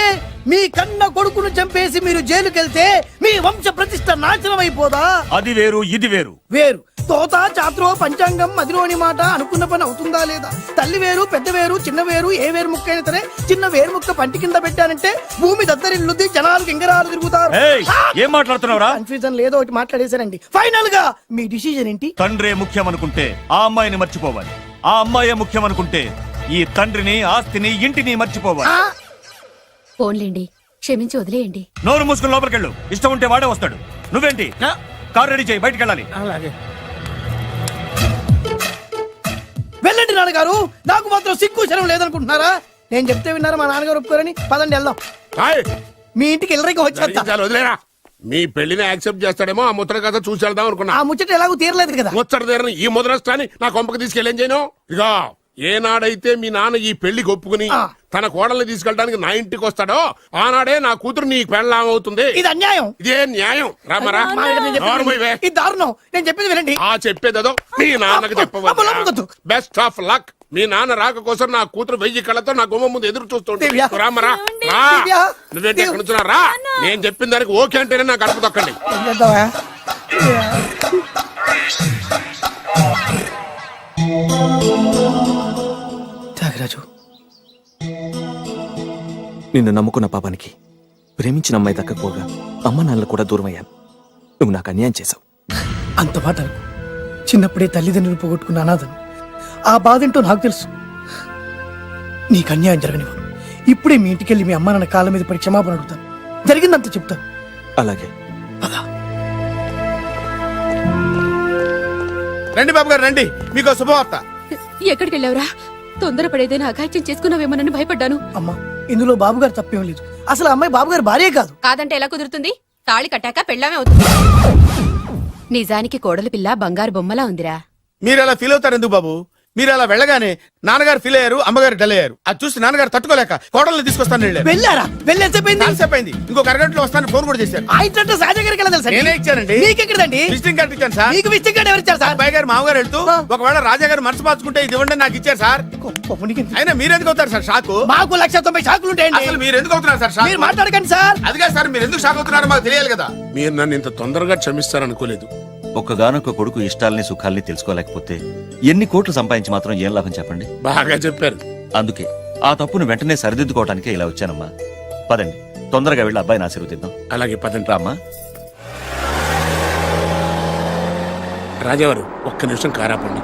మీ కన్న కొడుకును చంపేసి మీరు జైలుకెళ్తే మీ వంశ ప్రతిష్ట నాశనం అయిపోదా? అది వేరు ఇది వేరు. వేరు. తోత చాత్రో పంచాంగం మదిలోని మాట అనుకున్న పని అవుతుందా లేదా? తల్లి వేరు పెద్ద వేరు చిన్న వేరు ఏ వేరు ముక్క అయినా సరే చిన్న వేరు ముక్క పంటి కింద పెట్టానంటే భూమి దద్దరిల్లుద్ది, జనాలు గింగరాలు తిరుగుతారు. ఏయ్, ఏం మాట్లాడుతున్నావురా? కన్ఫ్యూజన్ లేదో ఒకటి మాట్లాడేశారండి. ఫైనల్ గా మీ డిసిజన్ ఏంటి? తండ్రే ముఖ్యం అనుకుంటే ఆ అమ్మాయిని మర్చిపోవాలి. ఆ అమ్మాయే ముఖ్యం అనుకుంటే ఈ తండ్రిని, ఆస్తిని, ఇంటిని మర్చిపోవాలి. ఫోన్లేండి, క్షమించి వదిలేయండి. నోరు మూసుకుని లోపలికెళ్ళు. ఇష్టం ఉంటే వాడే వస్తాడు. నువ్వేంటి? కారు రెడీ చేయి, బయటికి వెళ్ళాలి. అలాగే. వెళ్ళండి నాన్నగారు, నాకు మాత్రం సిగ్గు శరం లేదనుకుంటున్నారా? నేను చెప్తే విన్నారా మా నాన్నగారు ఒప్పుకోరని? పదండి వెళ్దాం. మీ ఇంటికి ఎల్లరికి వచ్చేస్తా. వదిలేరా, మీ పెళ్లిని యాక్సెప్ట్ చేస్తాడేమో ఆ ముద్ర కథ చూసి వెళ్దాం అనుకున్నా. ఆ ముచ్చట ఎలాగో తీరలేదు కదా. ముచ్చట తీరని ఈ ముద్రష్టాన్ని నా కొంపకి తీసుకెళ్ళేం చేయను. ఇక ఏనాడైతే మీ నాన్న ఈ పెళ్లికి ఒప్పుకుని తన కోడల్ని తీసుకెళ్ళడానికి నా ఇంటికి వస్తాడో ఆనాడే నా కూతురు నీ పెళ్ళాం అవుతుంది. ఇది అన్యాయం. ఇదే న్యాయం. రామరా, ఇది దారుణం. నేను చెప్పేది వినండి. ఆ చెప్పేదో మీ నాన్నకి చెప్పవచ్చు. Best of luck. మీ నాన్న రాక కోసం నా కూతురు 1000 కళ్ళతో నా గుమ్మ ముందు ఎదురు చూస్తుంటే రామరా, రా. నువ్వేంటి ఎక్కడ నుంచున్నా? రా. నేను చెప్పిన దానికి ఓకే అంటేనే నా గడప తొక్కండి. త్యాగరాజు, నిన్ను నమ్ముకున్న పాపానికి ప్రేమించిన అమ్మాయి దక్కకపోగా అమ్మ నాన్నలు కూడా దూరం అయ్యాను. నువ్వు నాకు అన్యాయం చేశావు. అంత మాట అనుకో. చిన్నప్పుడే తల్లిదండ్రులు పోగొట్టుకున్న అనాథను. ఆ బాధేంటో నాకు తెలుసు. నీకు అన్యాయం జరగనివ్వను. ఇప్పుడే మీ ఇంటికెళ్ళి మీ అమ్మ నాన్న కాళ్ళ మీద పడి క్షమాపణ అడుగుతాను. జరిగిందంత చెప్తాను. అలాగే. రండి బాబు గారు, రండి. మీకు శుభవార్త. ఎక్కడికి వెళ్ళావురా? తొందరపడేదైనా అఘాయిత్యం చేసుకున్నావేమోనని భయపడ్డాను. అమ్మా, ఇందులో బాబు గారు తప్పేం లేదు. అసలు ఆ అమ్మాయి బాబు గారు భార్యే కాదు. కాదంటే ఎలా కుదురుతుంది? తాళి కట్టాక పెళ్ళామే అవుతుంది. నిజానికి కోడలి పిల్ల బంగారు బొమ్మలా ఉందిరా. మీరు అలా ఫీల్ అవుతారు ఎందుకు బాబు? మీరు అలా వెళ్ళగానే నాన్నగారు ఫీల్ అయ్యారు, అమ్మగారు డల్ అయ్యారు. అది చూసి నాన్నగారు తట్టుకోలేక కోడల్ని తీసుకొస్తాను వెళ్ళారా? వెళ్ళేసేపోయింది. ఇంకొక అరగంటలో వస్తాను ఫోన్ కూడా చేశారు. ఆ ఇంట్లో సహజ గారికి ఎలా తెలుసా? నేనే ఇచ్చానండి. మీకెక్కడండి? విజిటింగ్ కార్డు ఇచ్చాను సార్. మీకు విజిటింగ్ కార్డు ఎవరు ఇచ్చారు సార్? అబ్బాయి గారు మామగారు వెళ్తూ ఒకవేళ రాజా గారు మనసు మార్చుకుంటే ఇది ఇవ్వండి నాకు ఇచ్చారు సార్. అయినా మీరు ఎందుకు అవుతారు సార్ షాక్? మాకు 190 షాకులు ఉంటాయండి. అసలు మీరు ఎందుకు అవుతున్నారు సార్ షాక్? మీరు మాట్లాడకండి సార్. అదిగా సార్, మీరు ఎందుకు షాక్ అవుతున్నారో మాకు తెలియాలి కదా. మీరు నన్ను ఇంత తొందరగా క్షమిస్తారనుకోలేదు. ఒక్కగానొక్క కొడుకు ఇష్టాలని సుఖాల్ని తెలుసుకోలేకపోతే ఎన్ని కోట్లు సంపాదించి మాత్రం ఏం లాభం చెప్పండి? బాగా చెప్పారు. అందుకే ఆ తప్పును వెంటనే సరిదిద్దుకోవటానికే ఇలా వచ్చానమ్మా. పదండి, తొందరగా వెళ్ళి అబ్బాయిని ఆశీర్వదిద్దాం. అలాగే పదండి. రామ్మా. రాజావారు ఒక్క నిమిషం కారాపండి.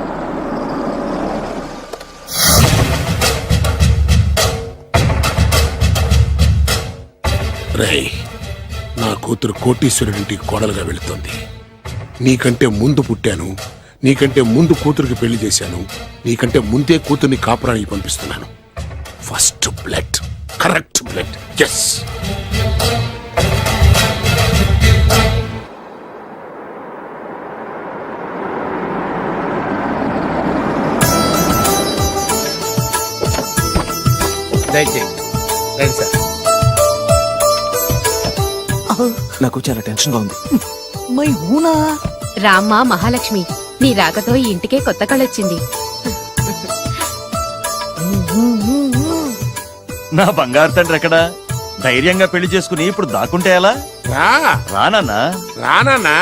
రేయ్, నా కూతురు కోటీశ్వరుడింటికి కోడలుగా వెళుతోంది. నీకంటే ముందు పుట్టాను, నీకంటే ముందు కూతురికి పెళ్లి చేశాను, నీకంటే ముందే కూతుర్ని కాపురానికి పంపిస్తున్నాను. First blood, correct blood. Yes. దయచేయండి. రండి సార్. నాకు చాలా టెన్షన్ గా ఉంది. మై ఊనా రామ్మ మహాలక్ష్మి, నీ రాకతో ఈ ఇంటికే కొత్త కళొచ్చింది. నా బంగారు తండ్రి ఎక్కడా? ధైర్యంగా పెళ్లి చేసుకుని ఇప్పుడు దాక్కుంటే ఎలా? రానన్నా. రానా?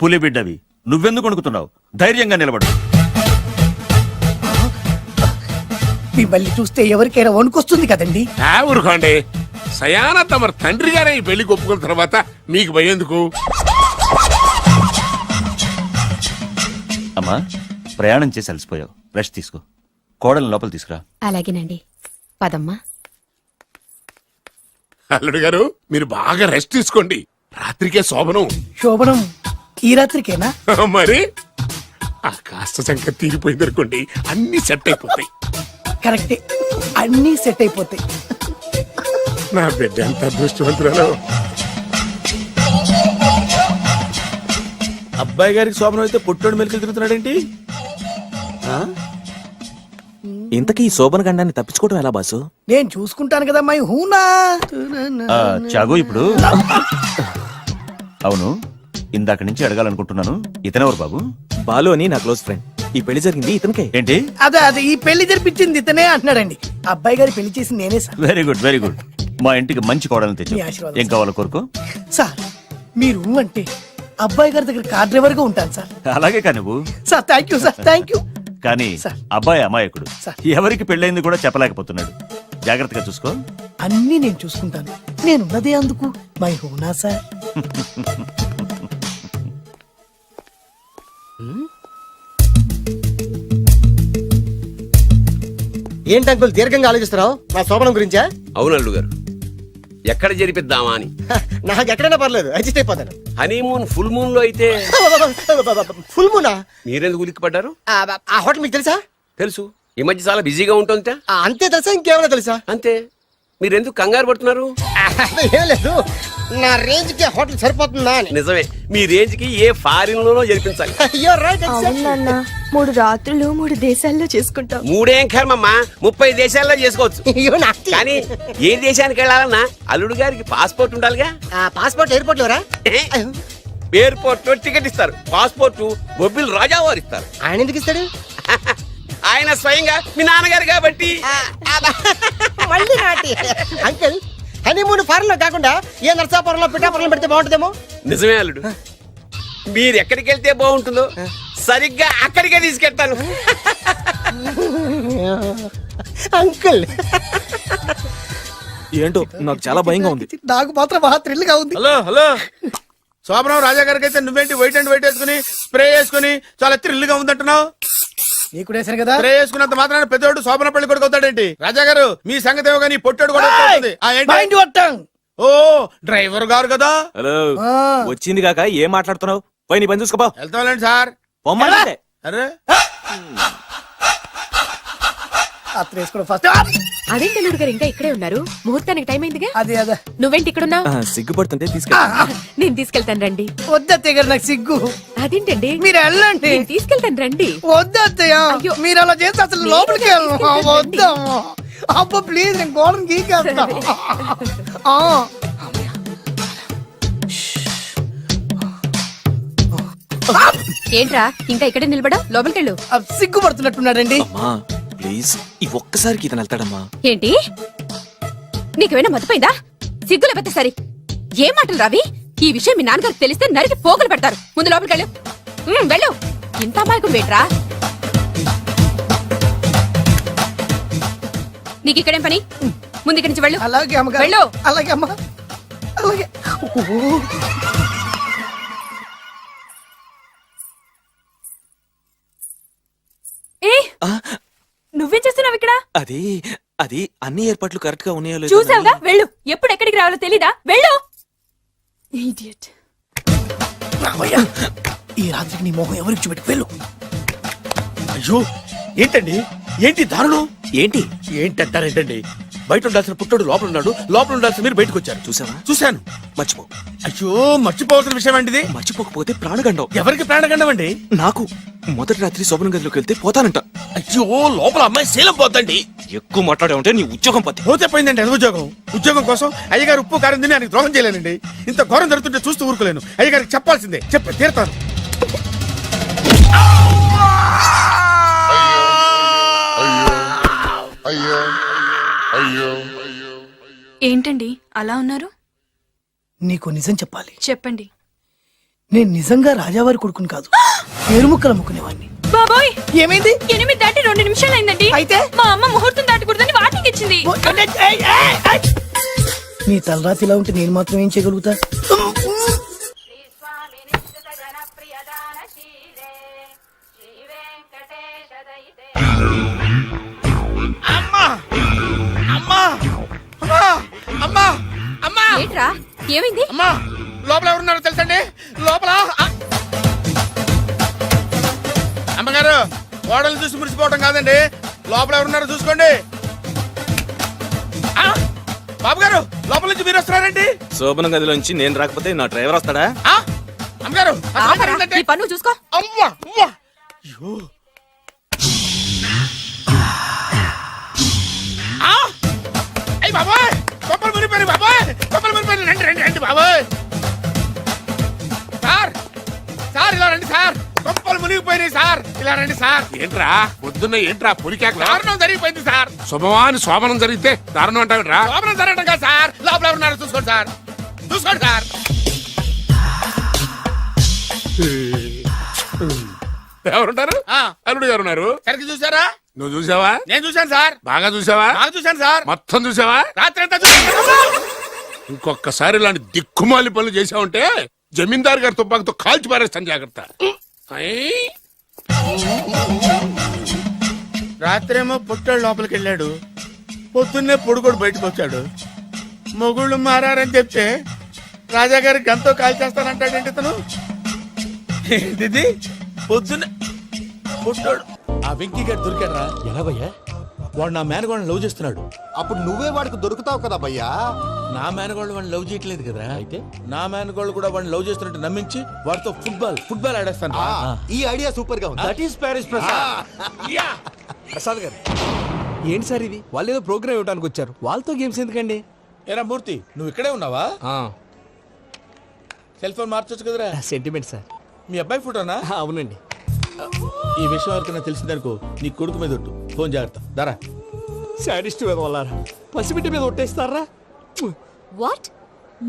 పులి బిడ్డవి, నువ్వెందుకు వణుకుతున్నావు? ధైర్యంగా నిలబడు. మిమ్మల్ని చూస్తే ఎవరికైనా వణుకొస్తుంది కదండి. ఊరుకోండి. సయాన తమ తండ్రి గారే ఈ పెళ్లికి ఒప్పుకున్న తర్వాత మీకు భయందుకు? అమ్మా, ప్రయాణం చేసి అలసిపోయావు, రెస్ట్ తీసుకో. కోడలు లోపల తీసుకురా. అలాగేనండి. పదమ్మా. అల్లుడు గారు, మీరు బాగా రెస్ట్ తీసుకోండి. రాత్రికే శోభనం. శోభనం ఈ రాత్రికేనా? మరి ఆ కాస్త సంఖ్య తీరిపోయింది అనుకోండి, అన్ని సెట్ అయిపోతాయి. కరెక్టే, అన్ని సెట్ అయిపోతాయి. నా బిడ్డ ఎంత అదృష్టవంతురాలు. అబ్బాయి గారికి శోభనం అయితే పుట్టోడు మెలికలు తిరుగుతున్నాడేంటి? ఇంతకీ ఈ శోభన గండాన్ని తప్పించుకోవడం ఎలా బాసు? నేను చూసుకుంటాను కదా మై హూనా. చాగు ఇప్పుడు అవును, ఇందాక నుంచి అడగాలనుకుంటున్నాను, ఇతనెవరు బాబు? బాలు అని నా క్లోజ్ ఫ్రెండ్. ఈ పెళ్లి జరిగింది ఇతనికే. ఏంటి? అదే ఈ పెళ్లి జరిపించింది ఇతనే అంటున్నాడండి. అబ్బాయి గారి పెళ్లి చేసింది నేనే sir. Very good very good. మా ఇంటికి మంచి కోడలను తెచ్చు. మీ ఆశీర్వాదం ఏం కావాలో కోరుకో. సార్ మీరు అంటే అబ్బాయి గారి దగ్గర కార్ డ్రైవర్ గా ఉంటాను సార్. అలాగే కా నువ్వు. Sir thank you sir, thank you. కానీ అబ్బాయి అమాయకుడు, ఎవరికి పెళ్ళైంది కూడా చెప్పలేకపోతున్నాడు. జాగ్రత్తగా చూసుకో. అన్నీ నేను చూసుకుంటాను. నేనున్నదే అందుకు మై హూనా సార్. ఏంటి అంకుల్ దీర్ఘంగా ఆలోచిస్తున్నావు? నా శోభనం గురించా? అవును అల్లు గారు, ఎక్కడ జరిపిద్దామా అని. నాకు ఎక్కడైనా పర్లేదు, అడ్జస్ట్ అయిపోతాను. హనీమూన్ ఫుల్ మూన్ లో అయితే. ఫుల్ మూనా? మీరెందుకు ఉలిక్కిపడ్డారు? ఆ హోటల్ మీకు తెలుసా? తెలుసు, ఈ మధ్య చాలా బిజీగా ఉంటుంది. అంతే తెలుసా, ఇంకేమైనా తెలుసా? అంతే. మీరెందుకు కంగారు పడుతున్నారు? ఏం లేదు, నా రేంజ్ కి హోటల్ సరిపోతుందా అని. నిజమే, మీ రేంజ్ కి ఏ ఫారిన్ లోనో జరిపించాలి. అవునన్నా 3 రాత్రులు 3 దేశాల్లో చేసుకుంటాం. 3 ఏం కర్మమ్మా, 30 దేశాల్లో చేసుకోవచ్చు. కానీ ఏ దేశానికి వెళ్ళాలన్నా అల్లుడు గారికి పాస్పోర్ట్ ఉండాలిగా. Passport airport LoRa? ఎయిర్పోర్ట్ లో టికెట్ ఇస్తారు, పాస్పోర్ట్ బొబ్బిల్ రాజా వారు ఇస్తారు. ఆయన ఎందుకు ఇస్తాడు? ఆయన స్వయంగా మీ నాన్నగారు కాబట్టి. మళ్ళీ నాటి అంకుల్, హనీమూన్ ఫారెన్ లో కాకుండా ఏ నర్సాపురంలో పిఠాపురంలో పెడితే బాగుంటుందేమో. నిజమే అల్లుడు, మీరు ఎక్కడికి వెళ్తే బాగుంటుందో సరిగ్గా అక్కడికే తీసుకెళ్తాను. అంకుల్ ఏంటో నాకు చాలా భయంగా ఉంది. నాకు మాత్రం బాగా థ్రిల్ గా ఉంది. హలో హలో, శోభనం రాజా గారికి అయితే నువ్వేంటి వైట్ అండ్ వైట్ వేసుకుని స్ప్రే వేసుకుని చాలా థ్రిల్గా ఉందంటున్నావు? నీకు వేసాను కదా. స్ప్రే వేసుకున్నంత మాత్రాన పెద్దోడు శోభన పెళ్లి కొడుకు అవుతాడేంటి? రాజా గారు మీ సంగతి ఏమో కానీ పొట్టోడు కూడా అవుతుంది. మైండ్ కొట్టాం. ఓ డ్రైవర్ గారు కదా. హలో, వచ్చింది కాక ఏం మాట్లాడుతున్నావు? పోయి నీ పని చూసుకోపో. వెళ్తాండి సార్. అరే అదేంటి అల్లుడు గారు ఇంకా ఇక్కడే ఉన్నారు? ముహూర్తానికి టైం అయిందిగా. అదే అదే నువ్వేంటి ఇక్కడున్నావు? సిగ్గుపడుతుంటే తీసుకెళ్ళి. నేను తీసుకెళ్తాను రండి. వద్దత్తయ్య గారు, నాకు సిగ్గు. అదేంటండి? మీరు వెళ్ళండి. నేను తీసుకెళ్తాను రండి. వద్దత్తయ్య, మీరు అలా చేస్తే అసలు లోపలికి వద్దాము. అబ్బా ప్లీజ్, నేను గోడను గీకేస్తా. ఏంట్రా ఇంకా ఇక్కడే నిలబడా? లోపలికెళ్ళు. సిగ్గుపడుతున్నట్టున్నాడండి. ప్లీజ్ ఈ ఒక్కసారికి ఇతను వెళ్తాడమ్మా. ఏంటి నీకేమైనా మతిపోయిందా? సిగ్గు లేకపోతే సరి. ఏం మాటలు రావి? ఈ విషయం మీ నాన్నగారికి తెలిస్తే నరికి పోగులు పెడతారు. ముందు లోపలికెళ్ళు. వెళ్ళు. ఇంత అమాయకుడు వేట్రా? నీకు ఇక్కడేం పని? ముందు ఇక్కడి నుంచి వెళ్ళు. అలాగే అమ్మగారు. వెళ్ళు. అలాగే అమ్మా, అలాగే. నువ్వేం చేస్తున్నావు ఇక్కడ? అది అది అన్ని ఏర్పాట్లు కరెక్ట్ గా ఉన్నాయో లేదో చూసావుగా, వెళ్ళు. ఎప్పుడు ఎక్కడికి రావాలో తెలీదా? వెళ్ళు. ఇడియట్. ఈ రాత్రికి నీ మొహం ఎవరికి చూపెట్టి వెళ్ళు. అయ్యో ఏంటండి, ఏంటి దారుణం? ఏంటి ఏంటంటారేంటండి? బయట ఉండాల్సిన పుట్టోడు లోపల ఉన్నాడు, లోపల ఉండాల్సిన మీరు బయటకు వచ్చారు. చూసావా? చూశాను. మర్చిపో. అయ్యో మర్చిపోవాల్సిన విషయం అండి. మర్చిపోకపోతే ప్రాణగండం. ఎవరికి ప్రాణగండం అండి? నాకు. మొదటి రాత్రి శోభన గదిలోకి వెళ్తే పోతానంట. అయ్యో లోపల అమ్మాయి శీలం పోతండి. ఎక్కువ మాట్లాడే ఉంటే నీ ఉద్యోగం పోతే. పోతే పోయిందండి అది ఉద్యోగం. ఉద్యోగం కోసం అయ్యగారు ఉప్పు కారం తిని ఆయనకు ద్రోహం చేయలేనండి. ఇంత ఘోరం జరుగుతుంటే చూస్తూ ఊరుకోలేను. అయ్యగారికి చెప్పాల్సిందే, చెప్పి తీరుతాను. ఏంటండి అలా ఉన్నారు? నీకు నిజం చెప్పాలి. చెప్పండి. నేను నిజంగా రాజావారి కొడుకుని కాదు, పేరుముక్కలు అమ్ముకునేవాడిని. బాబోయ్, ఏమైంది? 8 దాటి 2 నిమిషాలు అయిందండి. అయితే మా అమ్మ ముహూర్తం దాటకూడదని వాటికి ఇచ్చింది. నీ తలరాతి ఇలా ఉంటే నేను మాత్రం ఏం చేయగలుగుతా? ఏంట్రా ఏమైంది? అమ్మా లోపల ఎవరున్నారో తెలుసండి? లోపల అమ్మగారు, ఓడలు చూసి మురిసిపోవడం కాదండి, లోపల ఎవరున్నారో చూసుకోండి. బాబు గారు లోపల నుంచి మీరు వస్తున్నారండి? శోభన గదిలోంచి నేను రాకపోతే నా డ్రైవర్ వస్తాడా? ఆ? అమ్మగారు అసలు ఆపరా, ఏంటంటే- నీ పన్ను చూసుకో. అవ్వా, అవ్వా. అయ్యో. ఆ! అయ్ బాబోయ్! కొప్పలు మునిగిపోయినాయి బాబోయ్! కొప్పలు మునిగిపోయినాయి. రండి రండి రండి బాబోయ్! సార్ సార్ ఇలా రండి సార్, కొప్పలు మునిగిపోయినాయి సార్, ఇలా రండి సార్. ఏంట్రా పొద్దున్న ఏంట్రా పొలికేకలా? దారుణం జరిగిపోయింది సార్. శుభమాని శోభనం జరిగితే దారుణం అంటావేంట్రా? లోపల జరగడం కాదు సార్, లోపల ఎవరున్నారో చూసుకోండి సార్, చూసుకోండి సార్. ఎవరుంటారు? అల్లుడు గారు ఉన్నారు. సరిగ్గా చూసారా? నువ్వు చూసావా? నేను చూశాను సార్, బాగా చూసావా? బాగా చూశాను సార్, మొత్తం చూసావా? రాత్రి అంతా చూశాను. ఇంకొకసారి ఇలాంటి దిక్కుమాలి పనులు చేసావంటే జమీందారు గారి తుపాకుతో కాల్చి పారేస్తాను, జాగ్రత్త. ఐ! రాత్రేమో పుట్టాడు లోపలికి వెళ్ళాడు, పొద్దున్నే పొడుగోడు బయటకు వచ్చాడు. మొగుళ్ళు మారని చెప్తే రాజాగారి గంతో కాల్చేస్తానంటాడేంటి ఇతను? ఏంటిది పొద్దున్నే పుట్టాడు. ఆ వెంకీ గారు దొరికాడరా? ఎలా భయ్యా? వాడు నా మేనగోళ్ళని లవ్ చేస్తున్నాడు. అప్పుడు నువ్వే వాడికి దొరుకుతావు కదా భయ్యా. నా మేనగోళ్ళు వాడిని లవ్ చేయట్లేదు కదరా, అయితే నా మేనగోళ్ళు కూడా వాడిని లవ్ చేస్తున్నట్టు నమ్మించి వాడితో ఫుట్బాల్ ఆడేస్తాను. ఈ ఐడియా సూపర్ గా ఉంది. That is Paris Prasad. Prasad గారు ఏంటి సార్ ఇది? వాళ్ళు ఏదో ప్రోగ్రామ్ ఇవ్వడానికి వచ్చారు, వాళ్ళతో గేమ్స్ ఎందుకండి? ఏరా మూర్తి, నువ్వు ఇక్కడే ఉన్నావా? సెల్ ఫోన్ మార్చొచ్చు కదరా. Sentiment sir. మీ అబ్బాయి ఫోటోనా? అవునండి. ఈ విషయం ఎవరికైనా తెలిసిందనుకో నీ కొడుకు మీద ఒట్టు. ఫోన్ జాగ్రత్త. దారా. సాడిస్ట్ మీద వాళ్ళారా, పసిబిడ్డ మీద ఒట్టేస్తారా? వాట్?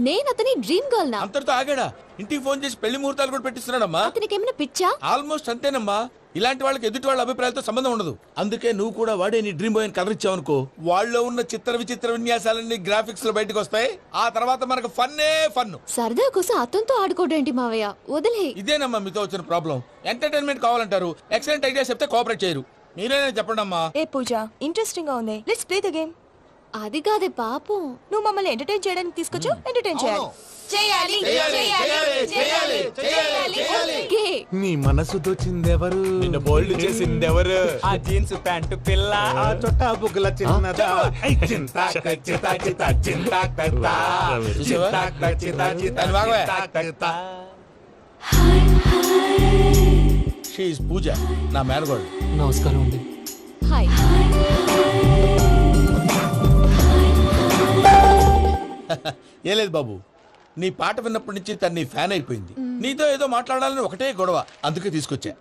నేను అతని డ్రీమ్ గర్ల్ నా? అంతటితో ఆగాడా? ఇంటికి ఫోన్ చేసి పెళ్లి ముహూర్తాలు కూడా పెట్టిస్తున్నాడమ్మా. అతనికి ఏమైనా పిచ్చా? ఆల్మోస్ట్ అంతేనమ్మా. ఇలాంటి వాళ్ళకి ఎదుటి వాళ్ళ అభిప్రాయాలతో సంబంధం ఉండదు. అందుకే నువ్వు కూడా వాడే నీ డ్రీమ్ బాయ్ కవర్ ఇచ్చావనుకో, వాళ్ళలో ఉన్న చిత్ర విచిత్ర విన్యాసాలన్నీ గ్రాఫిక్స్ లో బయటకు వస్తాయి. ఆ తర్వాత మనకు ఫన్నే ఫన్. సరదా కోసం అతనితో ఆడుకోవడం మావయ్య, వదిలే. ఇదేనమ్మా మీతో వచ్చిన ప్రాబ్లం. ఎంటర్టైన్మెంట్ కావాలంటారు, ఎక్సలెంట్ ఐడియా చెప్తే కోఆపరేట్ చేయరు. మీరేనా చెప్పండి అమ్మా. ఏ పూజ, ఇంట్రెస్టింగ్ గా ఉంది, లెట్స్ ప్లే ద గేమ్. అది కాదే పాపం, నువ్వు మమ్మల్ని ఎంటర్టైన్ చేయడానికి తీసుకొచ్చు, ఎంటర్టైన్ చేయాలి. చేయాలి చేయాలి చేయాలి. ఓకే. నీ మనసు దోచిందెవరు? నిన్న బోల్డ్ చేసిందెవరు? ఆ జీన్స్ ప్యాంటు పిల్ల, ఆ చొట్టా బుగ్గల చిన్నదా. షీ ఇస్ పూజ, నా మేనగోడు. నమస్కారం అండి. హాయ్. ఏ లేదు బాబు, నీ పాట విన్నప్పటి నుంచి తను నీ ఫ్యాన్ అయిపోయింది. నీతో ఏదో మాట్లాడాలని ఒకటే గొడవ, అందుకే తీసుకొచ్చా.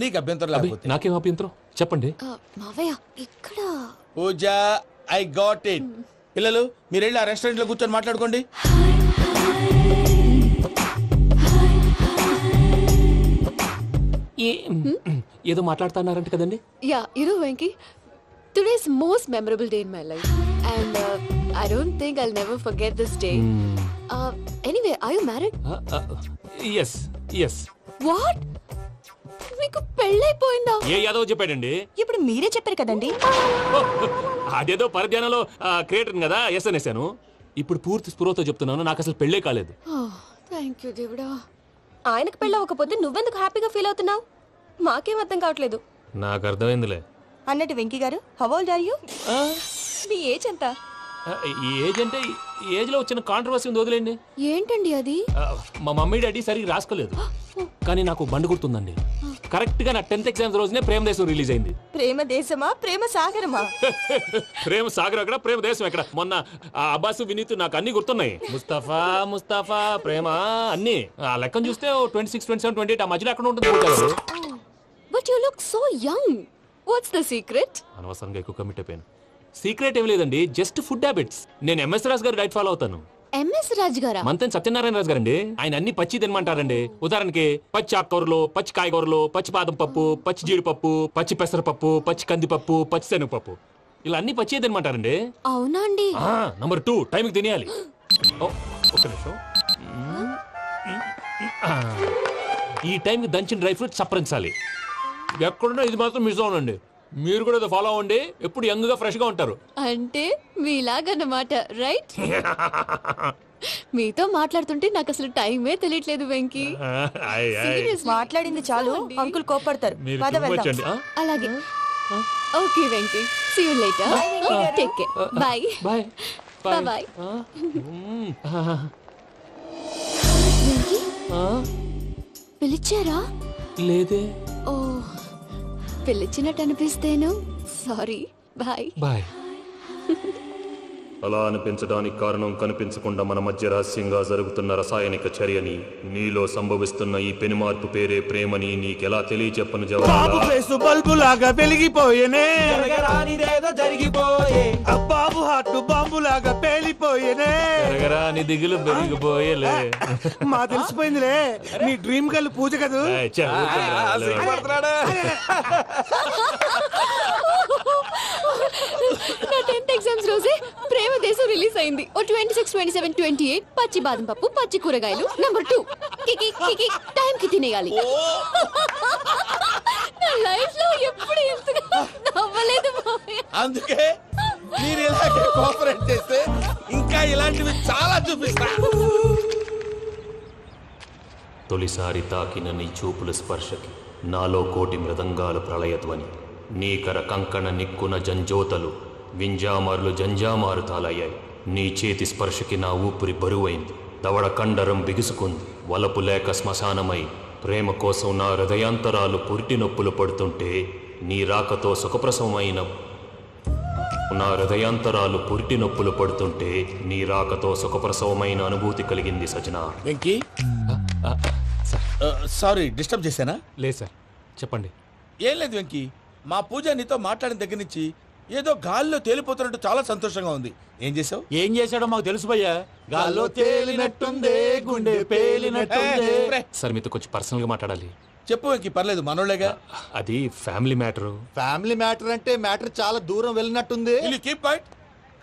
నీకు అభ్యంతరం లేకపోతే. నాకేం అభ్యంతరం చెప్పండి. మావయ్య ఇక్కడ. పూజ, ఐ గాట్ ఇట్. పిల్లలు మీరు వెళ్ళి ఆ రెస్టారెంట్ లో కూర్చొని మాట్లాడుకోండి. ఏదో మాట్లాడుతున్నారంట కదండి. Yeah, Venky, today's most memorable day in my life and I don't think I'll never forget this day. Anyway, are you married? Yes yes. What? మీకు పెళ్ళైపోయిందా? ఏ యాదవ్ చెప్పాడండి? ఇప్పుడు మీరే చెప్పారు కదండి. అదేదో పరధ్యానంలో క్రియేటర్ కదా ఎస్ అనేసాను. ఇప్పుడు పూర్తి స్పృహతో చెప్తున్నాను, నాకు అసలు పెళ్ళే కాలేదు. థ్యాంక్ యూ దేవుడా. ఆయనకు పెళ్ళవకపోతే నువ్వెందుకు హ్యాపీగా ఫీల్ అవుతున్నావు? మాకేం అర్థం కావట్లేదు. నాకు అర్థమైందిలే. అన్నట్టు వెంకీ గారు, హౌ ఓల్డ్ ఆర్ యు? మీ ఏజ్ ఎంత? ఏజ్ అంటే ఏజ్ లో వచ్చిన కాంట్రవర్సీ ఉంది, వదిలేండి. ఏంటండి అది? మా మమ్మీ డాడీ సరిగ్గా రాసుకోలేదు, కానీ నాకు బండి గుర్తుందండి. కరెక్ట్ గా నా 10th ఎగ్జామ్స్ రోజునే ప్రేమ దేశం రిలీజ్ అయింది. ప్రేమ దేశమా, ప్రేమ సాగరమా? ప్రేమ సాగర్ ఎక్కడ, ప్రేమ దేశం ఎక్కడ? మొన్న అబ్బాసు వినీత్ నాకు అన్ని గుర్తున్నాయి. ముస్తఫా ముస్తఫా ప్రేమ అన్ని ఆ లెక్కను చూస్తే 26, 27, 28 ఆ మధ్యలో ఎక్కడ ఉంటుంది. But you look so young. What's the secret? అనవసరంగా ఎక్కువ కమిట్ అయిపోయాను. సీక్రెట్ ఏం లేదండి, జస్ట్ ఫుడ్ హ్యాబిట్స్. నేను ఎంఎస్ రాజు గారు డైట్ ఫాలో అవుతాను. ఎంఎస్ రాజు గారా? మంతెన్ సత్యనారాయణ రాజు గారండి. ఆయన అన్ని పచ్చి తినమంటారండి. ఉదాహరణకి పచ్చి ఆకుకూరలు, పచ్చి కాయగూరలు, పచ్చి బాదం పప్పు, పచ్చి జీడిపప్పు, పచ్చి పెసరపప్పు, పచ్చి కందిపప్పు, పచ్చి శనగపప్పు, ఇలా అన్ని పచ్చి తినమంటారండి. అవునా అండి? నంబర్ 2, టైంకి తినేయాలి. ఒక్క నిమిషం. ఈ టైంకి దంచిన డ్రై ఫ్రూట్స్ సప్పరించాలి. ఎక్కడున్నా ఇది మాత్రం మిస్ అవునండి. మీరు కూడా ఫాలో అవ్వండి, ఎప్పుడు యంగ్ గా ఫ్రెష్ గా ఉంటారు. అంటే మీలాగన్నమాట, రైట్? మీతో మాట్లాడుతుంటే నాకు అసలు టైమే తెలియట్లేదు వెంకీ. మాట్లాడింది చాలు, అంకుల్ కోపడతారు. అలాగే. Okay Venky, see you later. Take care. Bye. Bye. Bye. పిలిచారా? లేదే. ఓ, పిలిచినట్టు అనిపిస్తేను సారీ. Bye bye. అలా అనిపించడానికి కారణం కనిపించకుండా మన మధ్య రహస్యంగా జరుగుతున్న రసాయనిక చర్యని, నీలో సంభవిస్తున్న ఈ పెనుమార్పు పేరే ప్రేమని నీకెలా తెలియచెప్పను జవాబు. బల్బు లాగా వెలిగిపోయేనే, జరిగిపోయే బాబు హార్ట్ బాంబు లాగా పేలిపోయేనే. నీ దిగులు పెరిగిపోయేలే. మా తెలిసిపోయిందిలే, నీ డ్రీమ్ గర్ల్ పూజ కదా. నా 10th ఎగ్జామ్స్ రోజే ప్రేమ దేశం రిలీజ్ అయింది. ఓ 26, 27, 28 పచ్చి బాదం పప్పు, పచ్చి కూరగాయలు. నంబర్ 2 కికి కికి టైం కి తినేయాలి. నా లైఫ్ లో ఎప్పుడు ఇంతగా నవ్వలేదు మామయ్య. అందుకే మీరు ఇలాగే కోఆపరేట్ చేస్తే ఇంకా ఇలాంటివి చాలా చూపిస్తా. తొలిసారి తాకిన నీ చూపుల స్పర్శకి నాలో కోటి మృదంగాలు ప్రళయధ్వని, నీకర కంకణ నిక్కున జంజోతలు వింజామారులు జంజామారు తాలయ్యాయి. నీ చేతి స్పర్శకి నా ఊపిరి బరువైంది, దవడ కండరం బిగుసుకుంది. వలపు లేక శ్మశానమై ప్రేమ కోసం నా హృదయాంతరాలు పురిటి నొప్పులు పడుతుంటే, నీ రాకతో సుఖప్రసవమైన నా హృదయాంతరాలు పురిటి నొప్పులు పడుతుంటే నీ రాకతో సుఖప్రసవమైన అనుభూతి కలిగింది సజనా. వెంకీ, సారీ డిస్టర్బ్ చేశానా? లేదు సార్, చెప్పండి. ఏం లేదు వెంకీ, మా పూజ నీతో మాట్లాడిన దగ్గర నుంచి ఏదో గాల్లో తేలిపోతున్నట్టు చాలా సంతోషంగా ఉంది. ఏం చేసావు? ఏం చేశాడో మాకు తెలుసు భయ్యా. గాల్లో తేలినట్టుందే, గుండె పేలినట్టుందే. సార్ మీతో కొంచెం పర్సనల్ గా మాట్లాడాలి. చెప్పు వెంకీ, పర్లేదు మనోళ్ళేగా. అది ఫ్యామిలీ మ్యాటర్. ఫ్యామిలీ మ్యాటర్ అంటే మ్యాటర్ చాలా దూరం వెళ్ళినట్టుంది. Keep point.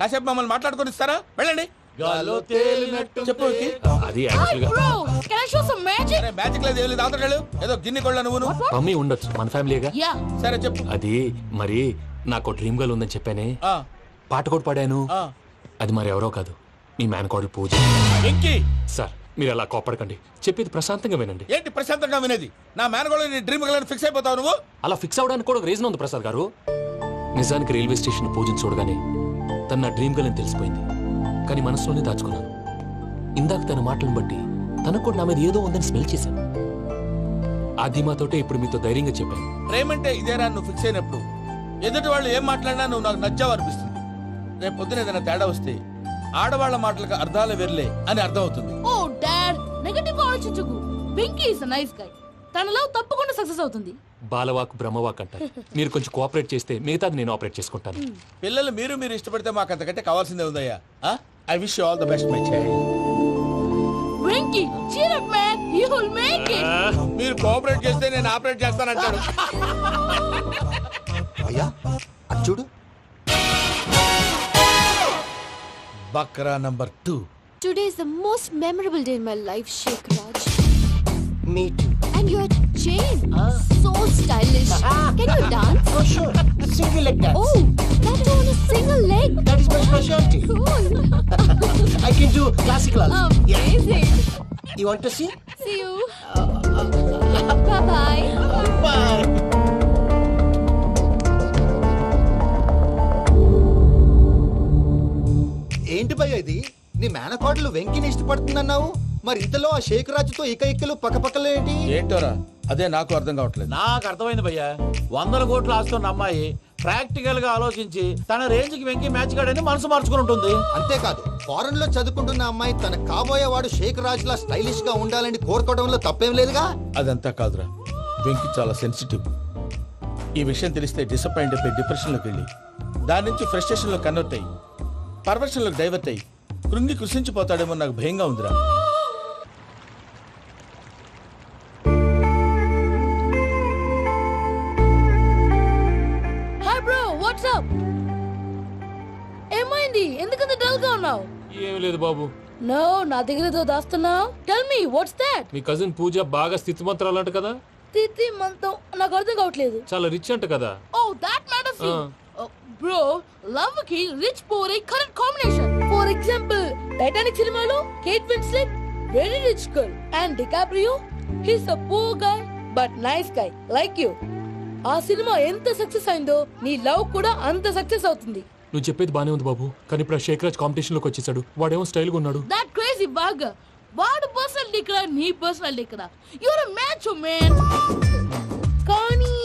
కాసేపు మమ్మల్ని మాట్లాడుకొని ఇస్తారా? వెళ్ళండి. గాల్లో తేలినట్టు చెప్పు వెంకీ. అది యాక్చువల్గా మ్యాజిక్ లేదు, ఏం లేదు. అవతల ఏదో గిన్నె కొళ్ళ నువ్వు. మమ్మీ ఉండొచ్చు, మన ఫ్యామిలీగా. సరే చెప్పు. అది మరి నాకు డ్రీమ్ గర్ల్ ఉందని చెప్పానే, పాట కూడా పాడాను. అది మరి ఎవరో కాదు, మీ మేనకోడలు పూజ. వెంకీ సార్ మీరు అలా కోపడకండి, చెప్పేది ప్రశాంతంగా వినండి. ఏంటి ప్రశాంతంగా వినేది? నా మేనకోడలు నీ డ్రీమ్ గర్ల్ ఫిక్స్ అయిపోతావు నువ్వు. అలా ఫిక్స్ అవడానికి కూడా ఒక రీజన్ ఉంది ప్రసాద్ గారు. నిజానికి రైల్వే స్టేషన్ పూజను చూడగానే తన నా డ్రీమ్ గర్ల్ అని తెలిసిపోయింది, కానీ మనసులోనే దాచుకున్నాను. ఇందాక తన మాటలను బట్టి తనకు కూడా నా మీద ఏదో ఉందని స్మెల్ చేశాను. ఆ ధీమాతోటే ఇప్పుడు మీతో ధైర్యంగా చెప్పాను. ప్రేమంటే ఇదేరా నువ్వు ఫిక్స్ అయినప్పుడు ఎదుటి వాళ్ళు ఏం మాట్లాడినా నువ్వు నాకు నచ్చావు అనిపిస్తుంది. రేపు పొద్దున ఏదైనా తేడా వస్తే ఆడవాళ్ల మాటలకు అర్థాలు వెర్లే అని అర్థం అవుతుంది. ఓ డాడ్, నెగటివ్ ఆలోచించకు. Venky is nice guy. తన లవ్ తప్పకుండా సక్సెస్ అవుతుంది. బాలవాక్ బ్రహ్మవాక్ అంటారు. మీరు కొంచెం కోఆపరేట్ చేస్తే మిగతాది నేను ఆపరేట్ చేసుకుంటాను. పిల్లలు మీరు ఇష్టపడితే మాకు అంతకంటే కావాల్సిందే ఉందయ్యా. I wish you all the best my child. Venky cheer up man, you will make it. మీరు కోఆపరేట్ చేస్తే నేను ఆపరేట్ చేస్తానంటాడు. అయ్యా అది చూడు. Bakra number 2. Today is the most memorable day in my life, Sheikh Raj. Me too. And your chain, so stylish. Can you dance? Oh sure. Single leg dance. Oh, that too on a single leg. That is my specialty. Cool. I can do classical also. Amazing. You want to see? See you. Bye-bye. Bye. ఏంటి భయ్య ఇది? నీ మేనకోడలు వెంకిని ఇష్టపడుతుందన్నావు, మరి ఇంతలో ఆ షేక్ రాజుతో ఇకలు పక్కపక్కలు ఏంటి? ఏంటోరా అదే నాకు అర్థం కావట్లేదు. నాకు అర్థమైంది భయ్యా. 100 కోట్లు ఆస్తున్న అమ్మాయి ప్రాక్టికల్ గా ఆలోచించి తన రేంజ్ కి వెంకి మ్యాచ్ కాడని మనసు మార్చుకుని ఉంటుంది. అంతేకాదు, ఫారెన్ లో చదువుకుంటున్న అమ్మాయి తన కాబోయేవాడు షేక్ రాజ్ లా స్టైలిష్ గా ఉండాలని కోరుకోవడంలో తప్పేం లేదుగా. అదంతా కాదురా, వెంకి చాలా సెన్సిటివ్. ఈ విషయం తెలిస్తే డిసప్పాయింట్ అయిపోయి డిప్రెషన్ లోకి వెళ్ళి దాని నుంచి ఫ్రస్ట్రేషన్ లో కన్వర్ట్ అయ్యి పర్వర్షన్ లోకి డైవర్ట్ అయ్యి కృంగి కృషించిపోతాడేమో నాకు భయంగా ఉందిరా. Hi bro, what's up? ఏమైంది? ఎందుకంత డల్ గా ఉన్నావు? ఏమీ లేదు బాబు. నో, నా దగ్గర ఏదో దాస్తున్నావు. Tell me what's that? మీ కజిన్ పూజ బాగా స్థితిమంతరాలు అంట కదా. స్థితి మంతం నాకు అర్థం కావట్లేదు. చాలా రిచ్ అంట కదా. Oh that matters. Bro, love కి rich poor correct combination. For example Titanic సినిమాలో Kate Winslet very rich girl and DiCaprio he's a poor guy but nice guy like you. ఆ సినిమా ఎంత సక్సెస్ అయిందో నీ love కూడా అంత success అవుతుంది. నువ్వు చెప్పేది బానే ఉంది బాబు, కానీ ఇప్పుడు ఆ షేక్ రాజ్ కాంపిటీషన్ లోకి వచ్చేసాడు. వాడేమో స్టైల్ గా ఉన్నాడు. That crazy bug. వాడు పర్సనల్ ఇక్కడ, నీ పర్సనల్ ఇక్కడ. You're a match man. కానీ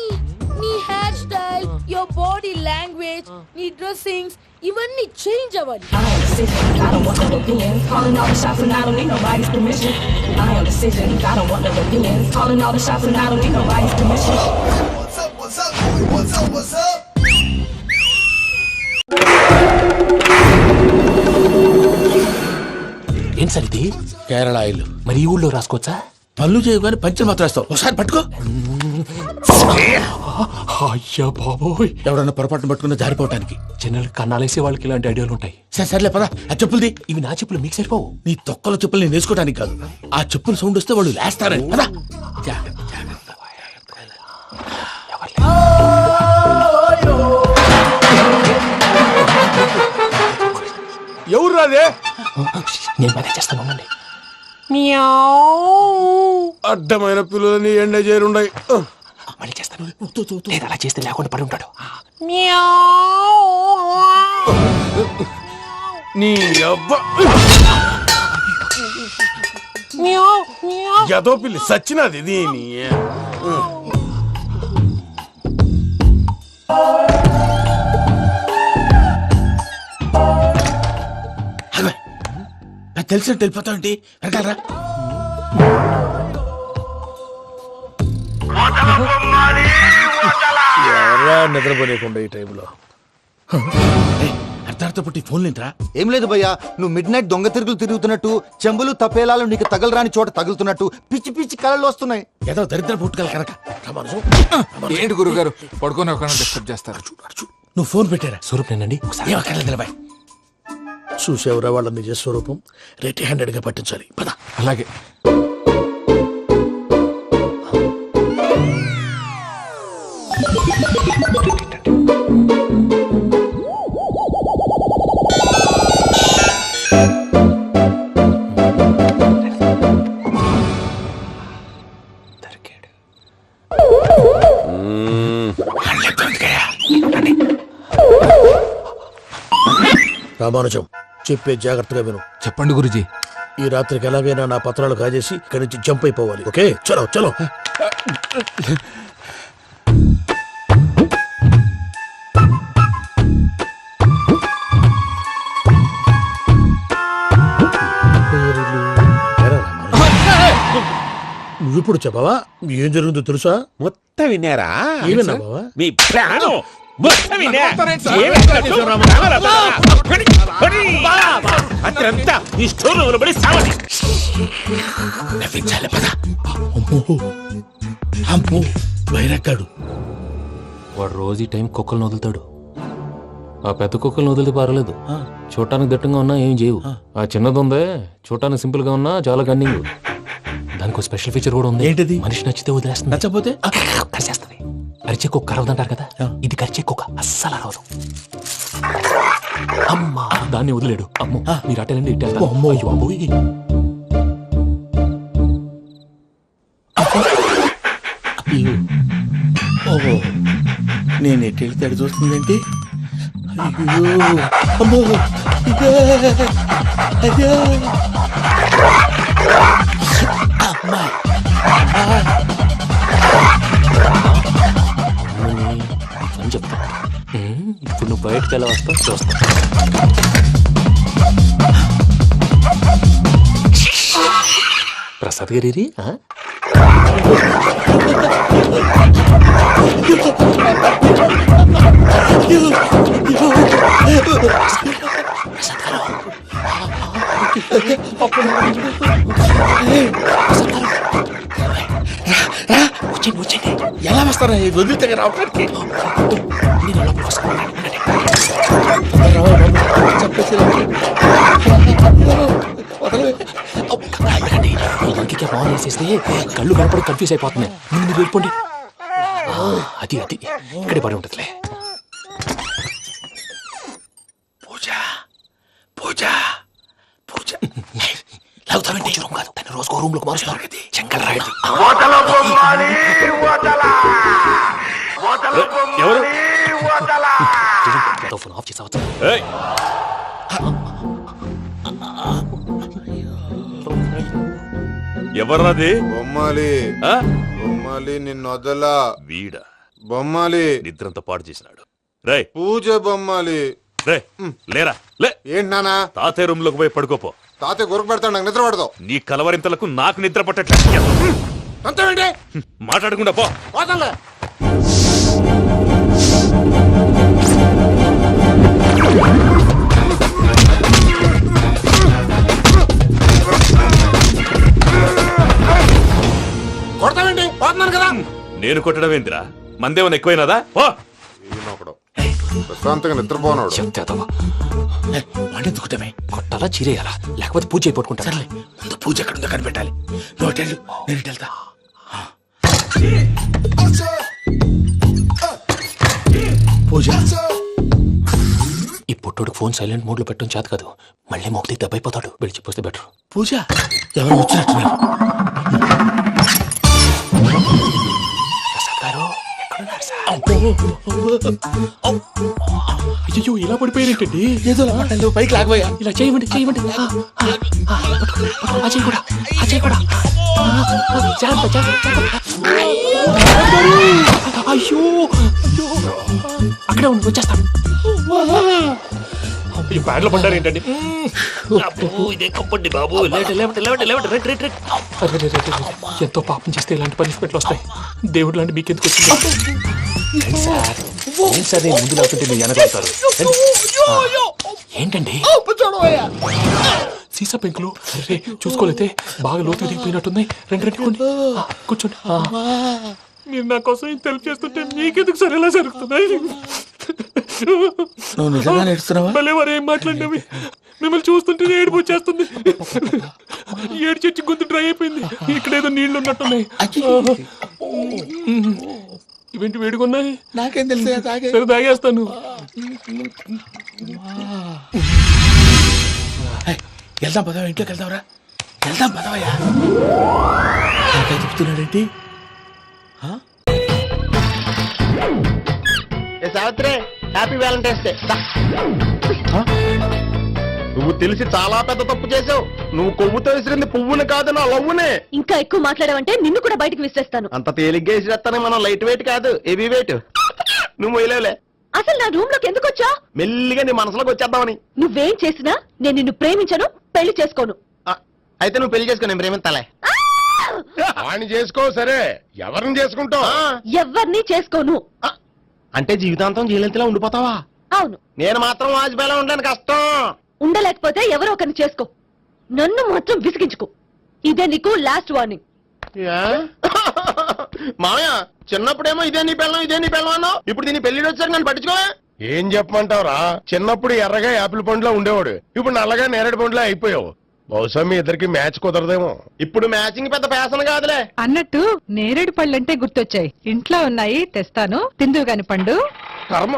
నీ hair style, your body language, నీ డ్రెస్సింగ్స్ ఇవన్నీ చేంజ్ అవ్వాలి. ఏం సార్ ఇది? కేరళ ఆయిల్. మరి ఈ ఊళ్ళో రాసుకోవచ్చా? పళ్ళు చేయగానే పంచర్ మాత్రం వేస్తావు. ఒకసారి పట్టుకో. అయ్యా బాబోయ్, ఎవడన్నా పొరపాటున పట్టుకున్న జారిపోవటానికి. జనరల్ కన్నాలేసే వాళ్ళకి ఇలాంటి ఐడియాలు ఉంటాయి. సర్లే పదా, ఆ చెప్పులది. ఇవి నా చెప్పులు మీకు సరిపోవు. నీ తొక్కల చెప్పులు నేను వేసుకోవడానికి కాదు, ఆ చెప్పులు సౌండ్ వస్తే వాళ్ళు లేస్తారని. పదా. ఎవరు రాదే? నేను మేనేజ్ చేస్తాను, ఉండండి. అడ్డమైన పిల్లలని ఎండ చేరుండయి. మళ్ళీ చేస్తాను. లేదు, అలా చేస్తే లేకుండా పడి ఉంటాడు. నీ అబ్బా ఎదో పిల్లి సచ్చినది దీని. తెలిసినట్టు వెళ్ళిపోతావంటి. వెనకాలరా. ఎవరా నిద్రపోలేకుండా ఈ టైంలో? అర్ధార్థ పుట్టి ఫోన్ లేంట్రా. ఏం లేదు భయ్యా, నువ్వు మిడ్ నైట్ దొంగ తిరుగులు తిరుగుతున్నట్టు, చెంబులు తపేలాలు నీకు తగలరాని చోట తగులుతున్నట్టు పిచ్చి పిచ్చి కళలు వస్తున్నాయి. ఏదో దరిద్ర పుట్టుకల కనుక. ఏంటి గురుగారు పడుకొని ఒక డిస్టర్బ్ చేస్తారు? నువ్వు ఫోన్ పెట్టారా? స్వరూప్ నేనండి. ఒకసారి చూసేవరా వాళ్ళ నిజ స్వరూపం. రెట్టి హ్యాండెడ్ గా పట్టించాలి. పద. అలాగే. రామానుజం, చెప్పే జాగ్రత్తగా విను. చెప్పండి గురుజీ. ఈ రాత్రికి ఎలాగైనా నా పత్రాలు కాజేసి ఇక్కడి నుంచి జంప్ అయిపోవాలి. ఓకే, చలో చలో. నువ్విప్పుడు చెప్పవా ఏం జరుగుతుందో తెలుసా? మొత్తం విన్నారా? ఏమన్నా బావా? మీ ప్రాణం అత్రంతా ఈ స్టోర్ పడి సావని. అమ్మో వైరక్కాడు. వాడు రోజు ఈ టైం కుక్కలను వదులుతాడు. ఆ పెద్ద కుక్కలను వదిలితే పర్వాలేదు, చూడటానికి దట్టంగా ఉన్నా ఏం చేయవు. ఆ చిన్నది ఉందే, చూడటానికి సింపుల్ గా ఉన్నా చాలా కన్నింగ్. దానికి స్పెషల్ ఫీచర్ కూడా ఉంది. ఏంటిది? మనిషి నచ్చితే వదిలేస్తుంది, నచ్చపోతే కరిచేస్తుంది. అరిచే కుక్క అరవదంటారు కదా, ఇది కరిచే కుక్క అస్సలు అరవదు. అమ్మా, దాన్ని వదిలేడు. అమ్మో, మీరు అటెండి ఇటు వెళ్తారు. అమ్మో బాబోయ్. ఓహో, నేను ఎటు వెళ్తే అటు చూస్తుందేంటి? అయ్యో అమ్మో, ఇదే అదే అమ్మా. అని చెప్తా. ఇప్పుడు నువ్వు బయటకు ఎలా వస్తావు చూస్తా. ప్రసాద్ గారి ఎలా వస్తారా? వదిలితే రావడానికి ఇంకే ఫోన్ వేసేస్తే కళ్ళు కనపడి కన్ఫ్యూజ్ అయిపోతున్నాయి. మీరు వెళ్ళిపోండి. అది అది ఇక్కడే పడి ఉంటుందిలే. పూజ పూజ పూజ లాగుతామంటే రూమ్ కాదు, దాన్ని రోజుకో రూమ్ లోకి మారుస్తారు. చెంకల్ రాయడం. ఎవరు? ఏదో ఫోన్ ఆఫ్ చేసావచ్చు. ఏయ్, ఎవర్రాది? బొమ్మాలి ఆ? బొమ్మాలి నిన్ను వదలా. వీడా బొమ్మాలి నిద్రంతా పాడు చేసినాడు. రే పూజ బొమ్మాలి. రే లేరా లే. ఏంటి నానా? తాతయ్య రూమ్ లోకి పోయి పడుకోపో. తాతయ్య గురకు పెడతాడు, నాకు నిద్ర పడతావు. నీ కలవరింతలకు నాకు నిద్ర పట్టట్లేదు. అంతేంటి మాట్లాడకుండా పో. పోతాంలే. కొడతావేంటి? పోతున్నాను కదా. నేను కొట్టడం ఏంటిరా? మందేమన్నా ఎక్కువైనదా? పో. ఈయనొకడు ప్రశాంతంగా నిద్రపోనాడు. వాడెందుకుంటామే? కొట్టాలా చీరేయాలా లేకపోతే పూజ అయిపోట్టుకుంటా. సర్లే, ముందు పూజ ఎక్కడుందో కనిపెట్టాలి. నువ్వు వెళ్ళు, నేను ఇటు వెళ్తా. పూజ ఈ పొట్టుడికి ఫోన్ సైలెంట్ మోడ్ లో పెట్టడం చేత కాదు. మళ్ళీ మొక్కటి దెబ్బైపోతాడు. వెళ్ళి చెప్పొస్తే బెటర్. పూజ ఎవరు వచ్చినట్టున్నారు? అయ్యో ఇలా పడిపోయారేంటండి? ఏదో మాట్లాడలేదు, పైకి లాగబోయా. ఇలా చేయమండి చేయమండి. అజయ్ కూడా అజయ్ కూడా జాగ్రత్త జాగ్రత్త. అయ్యో అయ్యో అక్కడే ఉండి వచ్చేస్తాను. ఈ బ్యాగ్ లో పడ్డారు ఏంటండి? ఇదే కప్పండి బాబు. ఎంతో పాపం చేస్తే ఇలాంటి పనిష్మెంట్లు వస్తాయి. దేవుడు లాంటి మీకెందుకు వచ్చింది? ఏం సార్ నేను ముందు లేకుంటే మీరు వెనకాడతారు. ఏంటండి సీసా పెంకులు? రే చూసుకోలేతే బాగా లోతుగా దిగిపోయినట్టున్నాయి. రెండు రెండు కూర్చోండి. మీరు నా కోసం ఇంత హెల్ప్ చేస్తుంటే మీకెందుకు సరే ఎలా జరుగుతున్నాయి? నువ్వు నిజంగా నేర్చుతున్నావా? మళ్ళీ వారు ఏం మాట్లాడినవి? మిమ్మల్ని చూస్తుంటే ఏడుపు వచ్చేస్తుంది. ఏడు చెట్టు గొంతు డ్రై అయిపోయింది. ఇక్కడ ఏదో నీళ్లు ఉన్నట్టున్నాయి. ఇవేంటి వేడుకున్నాయి? నాకేం తెలుసు, సరే తాగేస్తాను. వెళ్దాం పదవా, ఇంట్లోకి వెళ్దాంరా. వెళ్దాం పదవయ్యా. చెప్తున్నాడేంటి? Savitri, happy Valentine's day. నువ్వు తెలిసి చాలా పెద్ద తప్పు చేసావు. నువ్వు కొవ్వుతో విసిరింది పువ్వుని కాదు, నా లవ్వునే. ఇంకా ఎక్కువ మాట్లాడవంటే నిన్ను కూడా బయటికి విసిరేస్తాను. అంత తేలిగ్గా విసిరేస్తానే, మనం లైట్ వెయిట్ కాదు, హెవీ వెయిట్. నువ్వు మొయ్యలేవులే. అసలు నా రూమ్ లోకి ఎందుకు వచ్చా? మెల్లిగా నీ మనసులోకి వచ్చేద్దామని. నువ్వేం చేసినా నేను నిన్ను ప్రేమించను, పెళ్లి చేసుకోను. అయితే నువ్వు పెళ్లి చేసుకో, నేను ప్రేమిస్తాలే. వాణ్ణి చేసుకో. సరే, ఎవరిని చేసుకుంటావు? ఎవరిని చేసుకోను. అంటే జీవితాంతం జీలంతిలా ఉండిపోతావా? అవును. నేను మాత్రం వాజ్పేయిలా ఉండడానికి కష్టం. ఉండలేకపోతే ఎవరో ఒకరిని చేసుకో, నన్ను మాత్రం విసిగించుకో. ఇదే నీకు లాస్ట్ వార్నింగ్. మామయ్య, చిన్నప్పుడేమో ఇదే నీ పెళ్ళం అన్నావు. ఇప్పుడు దీని పెళ్లి వచ్చాక నన్ను పట్టించుకో. ఏం చెప్పమంటావురా? చిన్నప్పుడు ఎర్రగా యాపిల్ పండులో ఉండేవాడు, ఇప్పుడు నల్లగా నేరేడు పండులో అయిపోయావు. బహుశా మీ ఇద్దరికి మ్యాచ్ కుదరదేమో. ఇప్పుడు మ్యాచింగ్ పెద్ద ఫ్యాషన్ కాదులే. అన్నట్టు నేరేడు పళ్ళంటే గుర్తొచ్చాయి. ఇంట్లో ఉన్నాయి, తెస్తాను, తిందువు గాని పండు. కర్మ.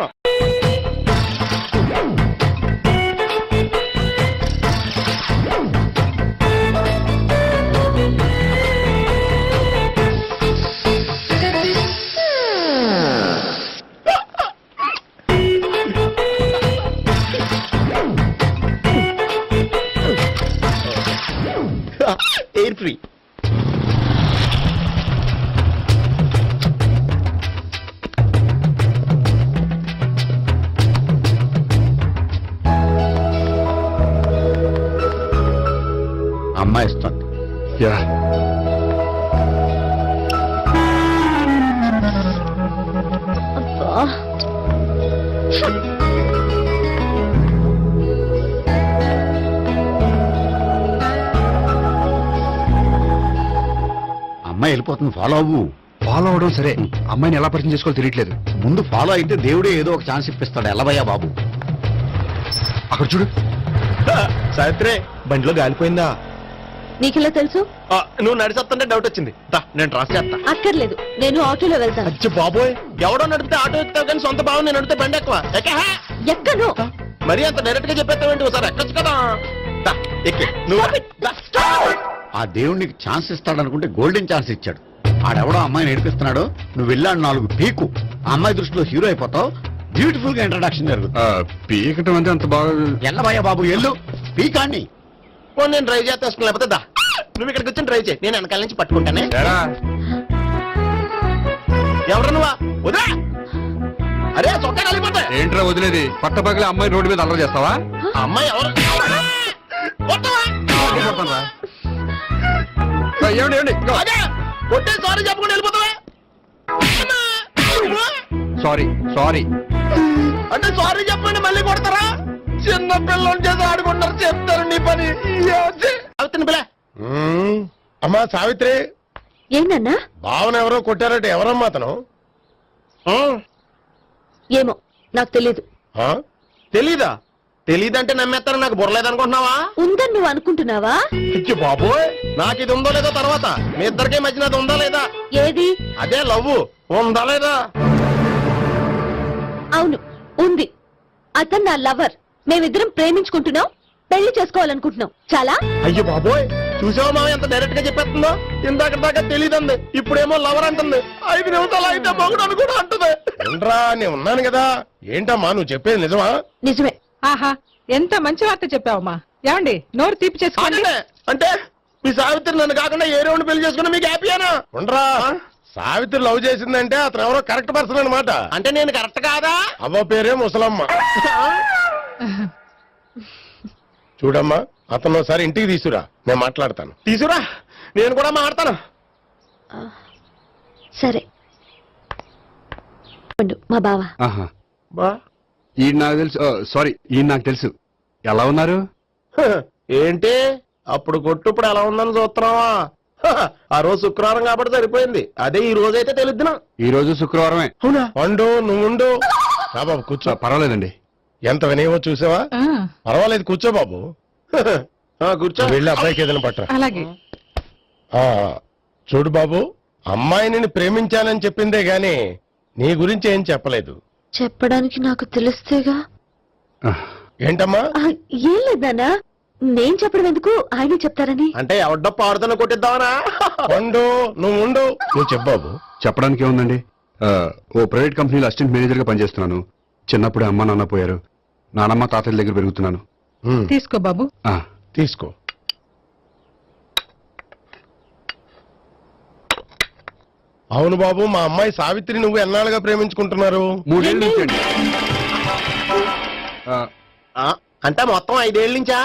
Air free. అమ్మాయి ఇస్తుంది. అమ్మాయి వెళ్ళిపోతుంది, ఫాలో అవ్వు. ఫాలో అవడం సరే, అమ్మాయిని ఎలా పరిచయం చేసుకోవాలో తెలియట్లేదు. ముందు ఫాలో అయితే దేవుడే ఏదో ఒక ఛాన్స్ ఇప్పిస్తాడు. ఎల్లవయ్యా బాబు. అక్కడ చూడు. సావిత్రి, బండిలో గాలిపోయిందా? నీకెలా తెలుసు? నువ్వు నడిచేస్తుంటే డౌట్ వచ్చింది. నేను ట్రాస్ చేస్తా. అక్కర్లేదు, నేను ఆటోలో వెళ్తాను. అచ్చ బాబోయ్, ఎవడో నడిపితే ఆటో ఎక్కుతావు కానీ సొంత భావం నేను నడిపితే బండి ఎక్కువ. ఎక్కను. మరి అంత డైరెక్ట్ గా చెప్పేస్తావేంటి? ఒకసారి ఎక్కొచ్చు కదా. ఎక్కే నువ్వు. ఆ దేవుడు నీకు ఛాన్స్ ఇస్తాడనుకుంటే గోల్డెన్ ఛాన్స్ ఇచ్చాడు. ఆడెవడో అమ్మాయిని ఏడిపిస్తున్నాడో, నువ్వు వెళ్ళాడు 4 పీకు. ఆ అమ్మాయి దృష్టిలో హీరో అయిపోతావు. బ్యూటిఫుల్ గా ఇంట్రడక్షన్ జరుగుతుంది. పీకటం అంటే అంత బాగా ఎల్లబోయా బాబు ఎల్లు పీకాన్ని. నేను ట్రై చేస్తాను, లేకపోతే దా నువ్వు ఇక్కడికి వచ్చి ట్రై చేయి, నేను వెనకాల నుంచి పట్టుకుంటానే. ఎవరు నువ్వా? వదిలే. అరే చొక్కా కలిగిపోతా. ఏంట్రా వదిలేది? పట్టపగలే అమ్మాయి రోడ్డు మీద అల్లరి చేస్తావా? అమ్మాయి ఎవరు? అదే కొట్టే సారీ చెప్పకుండా వెళ్ళిపోతావా? Sorry sorry. అంటే సారీ చెప్పండి మళ్ళీ కొడతారా? చిన్న పిల్లలు చేసి ఆడుకుంటారు, చెప్తారు నీ పని. సావిత్రిని పిల్ల. అమ్మా సావిత్రి. ఏంటన్నా? భావన ఎవరో కొట్టారట, ఎవరమ్మా అతను? ఏమో నాకు తెలీదు. తెలీదా? తెలీదంటే నమ్మేస్తాను, నాకు బుర్రలేదనుకుంటున్నావా? ఉందని నువ్వు అనుకుంటున్నావా? ఇచ్చి బాబోయ్, నాకు ఇది ఉందో లేదో తర్వాత. మీ ఇద్దరికే మధ్యన అది ఉందా లేదా? ఏది? అదే లవ్ ఉందా లేదా? అవును ఉంది. అతను నా లవర్. మేమిద్దరం ప్రేమించుకుంటున్నాం, పెళ్లి చేసుకోవాలనుకుంటున్నాం. చాలా. అయ్యో బాబోయ్, చూసావా మా ఎంత డైరెక్ట్ గా చెప్పేస్తుందో? ఇందాక దాకా తెలీదండి, ఇప్పుడేమో లవర్ అంటుంది. 5 నిమిషాలు అయితే మగుడు కూడా అంటుంది. ఏంట్రా, నేను ఉన్నాను కదా. ఏంటమ్మా నువ్వు చెప్పేది నిజమా? నిజమే. ఆహా, ఎంత మంచి వార్త చెప్పావమ్మా. ఏమండి, నోరు తీపి చేసుకోండి. అంటే మీ సావిత్రి నన్ను కాకుండా ఏ రౌండ్ పెళ్లి చేసుకున్నా మీకు హ్యాపీయేనా? ఉండరా, సావిత్రి లవ్ చేసిందంటే అతను ఎవరో కరెక్ట్ పర్సన్ అనమాట. అంటే నేను కరెక్ట్ కాదా? అవ్వ పేరే ముసలమ్మ. చూడమ్మా, అతను ఒకసారి ఇంటికి తీసుకురా, నేను మాట్లాడతాను. తీసుకురా, నేను కూడా మాట్లాడతాను. సరే. మా బావ. బా ఈయన నాకు తెలుసు. సారీ, ఈయన నాకు తెలుసు. ఎలా ఉన్నారు? ఏంటి అప్పుడు కొట్టు ఇప్పుడు ఎలా ఉందని చూస్తున్నావా? ఆ రోజు శుక్రవారం కాబట్టి సరిపోయింది. అదే ఈ రోజు అయితే తెలుద్దునా. ఈ రోజు శుక్రవారమే. అవునా? వండు, నువ్వు ఉండు. బాబు కూర్చో. పర్వాలేదండి. ఎంత వినయమో చూసావా? పర్వాలేదు, కూర్చో బాబు. కూర్చో. వెళ్ళి అబ్బాయికి ఏదైనా పట్టరా. అలాగే. చూడు బాబు, అమ్మాయిని ప్రేమించానని చెప్పిందే గాని నీ గురించి ఏం చెప్పలేదు. చెప్పడానికి నాకు తెలిస్తేగా. ఏంటమ్మా? ఏం లేదన్నా, నేను చెప్పడం ఎందుకు, ఆయన చెప్తారని. అంటే ఎవడ్డో పాడుతున్న కొట్టిద్దామనా? వండు, నువ్వు ఉండు. నువ్వు చెప్పు బాబు. చెప్పడానికి ఏముందండి, ఓ ప్రైవేట్ కంపెనీలో అసిస్టెంట్ మేనేజర్ గా పనిచేస్తున్నాను. చిన్నప్పుడే అమ్మ నాన్న పోయారు. నానమ్మ తాతయ్య దగ్గర పెరుగుతున్నాను. తీసుకో బాబు. తీసుకో. అవును బాబు, మా అమ్మాయి సావిత్రి నువ్వు ఎన్నాళ్ళుగా ప్రేమించుకుంటున్నారు? 3 ఏళ్ళ నుంచి అండి. అంటే మొత్తం 5 ఏళ్ళ నుంచా?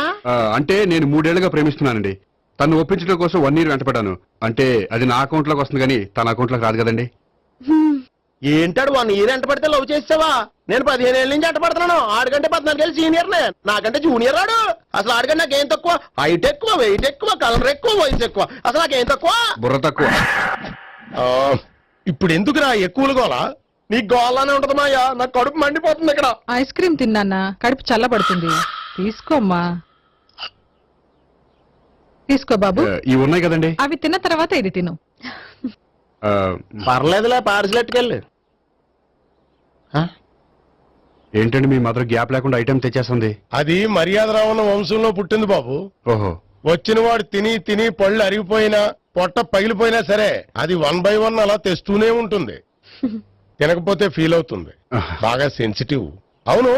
అంటే నేను 3 ఏళ్లుగా ప్రేమిస్తున్నానండి. తను ఒప్పించడం కోసం 1 year వెంటపడ్డాను. అంటే అది నా అకౌంట్ లోకి వస్తుంది కానీ తన అకౌంట్ లోకి రాదు కదండి. ఏంటాడు 1 year ఎంట పడితే లవ్ చేసావా? నేను 15 ఏళ్ళ నుంచి ఎంట పడుతున్నాను. ఆడికంటే 14 ఏళ్ళు సీనియర్ నే, నాకంటే జూనియర్ ఆడు. అసలు ఆడికంటే నాకేం తక్కువ? హైట్ ఎక్కువ, వెయిట్ ఎక్కువ, కలర్ ఎక్కువ, వయసు ఎక్కువ. అసలు నాకేం తక్కువ? బుర్ర తక్కువ. ఇప్పుడు ఎందుకురా ఎక్కువలు గోలా? నీకు గోలానే ఉంటది మాయా, నాకు కడుపు మండిపోతుంది ఇక్కడ. ఐస్ క్రీమ్ తిన్నానా, కడుపు చల్లబడుతుంది. తీసుకోమ్మా. తీసుకో బాబు. ఇవి ఉన్నాయి కదండి, అవి తిన్న తర్వాత ఇది తిను. పర్లేదులే, పార్సిల్ ఎట్టుకెళ్ళి. ఏంటండి మీ మదర్ గ్యాప్ లేకుండా ఐటెం తెచ్చేస్తుంది? అది మర్యాద రావణ వంశంలో పుట్టింది బాబు. ఓహో. వచ్చిన వాడు తిని తిని పళ్ళు అరిగిపోయినా, పొట్ట పగిలిపోయినా సరే అది 1 by 1 అలా తెస్తూనే ఉంటుంది. తినకపోతే ఫీల్ అవుతుంది. బాగా సెన్సిటివ్. అవును,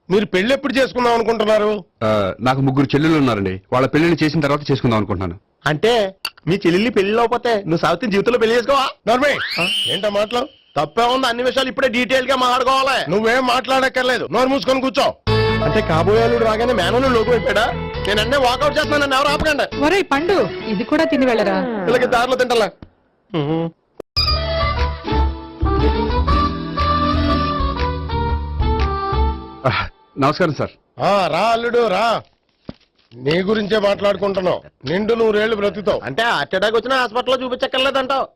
మీరు పెళ్లి ఎప్పుడు చేసుకుందాం అనుకుంటున్నారు? నాకు 3 చెల్లెలు ఉన్నారండి. వాళ్ళ పెళ్లిని చేసిన తర్వాత చేసుకుందాం అనుకుంటున్నాను. అంటే మీ చెల్లెల్ని పెళ్లి లేకపోతే నువ్వు సావిత్రి జీవితంలో పెళ్లి చేసుకోవా? నార్మే ఏంటో మాటలు? తప్పే ఉంది, అన్ని విషయాలు ఇప్పుడే డీటెయిల్ గా మాట్లాడుకోవాలి. నువ్వేం మాట్లాడక్కర్లేదు, నోరు మూసుకొని కూర్చో. అంటే కాబోయేవాళ్ళు రాగానే మేనలు లోకి అయిపోయాడా? నేను అన్నీ వాకౌట్ చేస్తున్నాను, నన్ను ఎవరు ఆపకండి. ఒరే పండు, ఇది కూడా తిని వెళ్ళరా. ఇలాగే దారిలో తింటలా. నమస్కారం సార్. రా అల్లుడు రా. నీ గురించే మాట్లాడుకుంటున్నావు. నిండు 100 ఏళ్ళు బ్రతుకుతావు. అంటే హార్ట్ అటాక్ వచ్చిన హాస్పిటల్లో చూపించక్కర్లేదంటావు.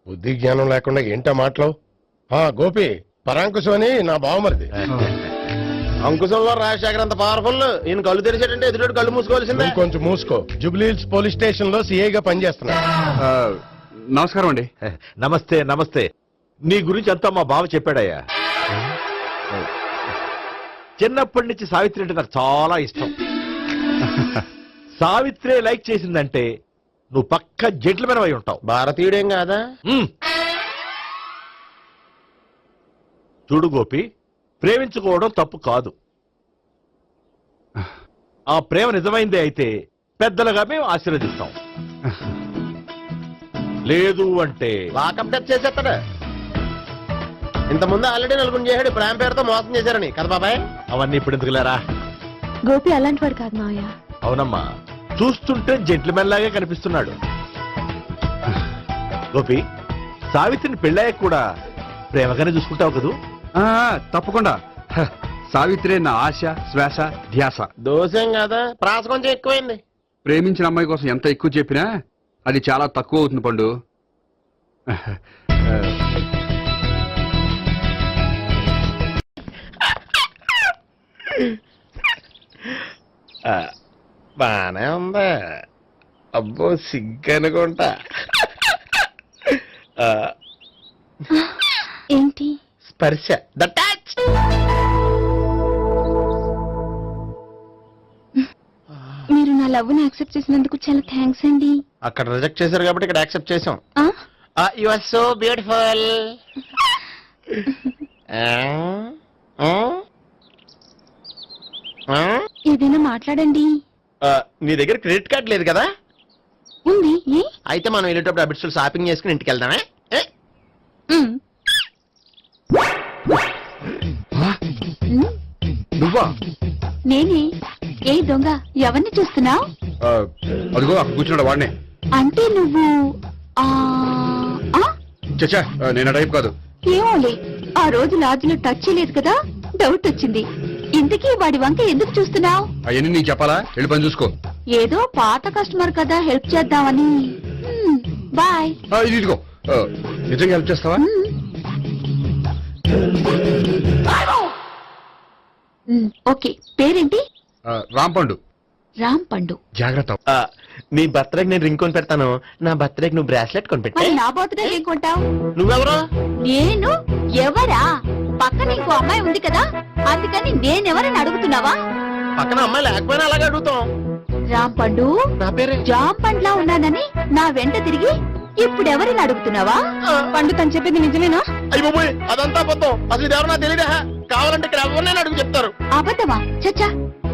బుద్ధి జ్ఞానం లేకుండా ఏంటో మాటలు. గోపి, పరాంకుశం అని నా బావమరిది. అంకుశంలో రాజశేఖర్ అంత పవర్ఫుల్. ఈయన కళ్ళు తెరిచాడంటే ఎదురు కళ్ళు మూసుకోవాల్సిందే. కొంచెం మూసుకో. జూబ్లీహిల్స్ పోలీస్ స్టేషన్ లో సిఐగా పనిచేస్తున్నా. నమస్కారం అండి. నమస్తే నమస్తే. నీ గురించి అంతా మా బావ చెప్పాడయ్యా. చిన్నప్పటి నుంచి సావిత్రి అంటే నాకు చాలా ఇష్టం. సావిత్రి లైక్ చేసిందంటే నువ్వు పక్క జెంట్లమెన్ అయి ఉంటావు. భారతీయుడేం కాదా? చూడు గోపి, ప్రేమించుకోవడం తప్పు కాదు. ఆ ప్రేమ నిజమైందే అయితే పెద్దలుగా మేము ఆశీర్వదిస్తాం. లేదు అంటే లాకప్ డెత్ చేసేస్తాడు. ఇంతకుముందు ఆల్రెడీ నలుగురు చేశాడు ప్రేమ పేరుతో మోసం చేశారని కదా బాబాయ్. అవన్నీ ఇప్పుడు ఎందుకులేరా? గోపి అలాంటి వాడు కాదు మావయ్య. అవునమ్మా, చూస్తుంటే జెంట్మెన్ లాగే కనిపిస్తున్నాడు. గోపి, సావిత్రిని పెళ్ళాక కూడా ప్రేమగానే చూసుకుంటావు కదూ? తప్పకుండా. సావిత్రి నా ఆశ, శ్వాస, ధ్యాస. దోషం కదా, ప్రాస కొంచెం ఎక్కువైంది. ప్రేమించిన అమ్మాయి కోసం ఎంత ఎక్కువ చెప్పినా అది చాలా తక్కువ అవుతుంది పండు. బానే ఉందా? అబ్బో సిగ్గనుకుంటా. ఏంటి? స్పర్శ, ద టచ్. మీరు నా లవ్ ని యాక్సెప్ట్ చేసినందుకు చాలా థ్యాంక్స్ అండి. అక్కడ రిజెక్ట్ చేశారు కాబట్టి ఇక్కడ యాక్సెప్ట్ చేసాం. ఆ? You are so beautiful. ఏదైనా మాట్లాడండి. నీ దగ్గర క్రెడిట్ కార్డ్ లేదు కదా? ఉంది. ఏ? అయితే మనం వెళ్ళేటప్పుడు అబిట్స్ షాపింగ్ చేసుకుని ఇంటికి వెళ్దామే. నువ్వా? నేనే. ఏ దొంగ, ఎవరిని చూస్తున్నావు? అదిగో అక్కడ కూర్చున్నాడు వాడినే. అంటే నువ్వు చచ్చా, నేను ఆ టైప్ కాదు. ఏమోలే, ఆ రోజు లాడ్జ్లో టచ్ చేయలేదు కదా, డౌట్ వచ్చింది. ఇంతకీ వాడి వంక ఎందుకు చూస్తున్నావు? అవన్నీ నీకు చెప్పాలా? వెళ్ళి పని చూసుకో. ఏదో పాత కస్టమర్ కదా, హెల్ప్ చేద్దామని. బాయ్. ఇదిగో, నిజంగా హెల్ప్ చేస్తావా? ఓకే. పేరేంటి? రాంపండు. రాంపండు. జాగ్రత్త. నీ బర్త్డేకి నేను రింగ్ కొని పెడతాను, నా బర్త్డేకి నువ్వు బ్రాస్లెట్ కొని పెట్టా. మరి నా బర్త్డే ఏం కొంటావు? నువ్వెవరు? నేను ఎవరా? పక్కన ఇంకో అమ్మాయి ఉంది కదా, అందుకని నేనెవరని అడుగుతున్నావా? పక్కన అమ్మాయి లేకపోయినా అలాగే అడుగుతాం. రాంపండు, నా పేరే జామ్ పండ్లా ఉన్నానని నా వెంట తిరిగి ఇప్పుడెవరిని అడుగుతున్నావా? పండు తను చెప్పింది నిజమేనా? అయ్యి బాబోయ్, అదంతా అబద్ధం. అసలు ఇది ఎవరు నాకు తెలియదా? కావాలంటే ఇక్కడ ఎవరినైనా అడుగు చెప్తారు. అబద్ధమా? చచ్చా,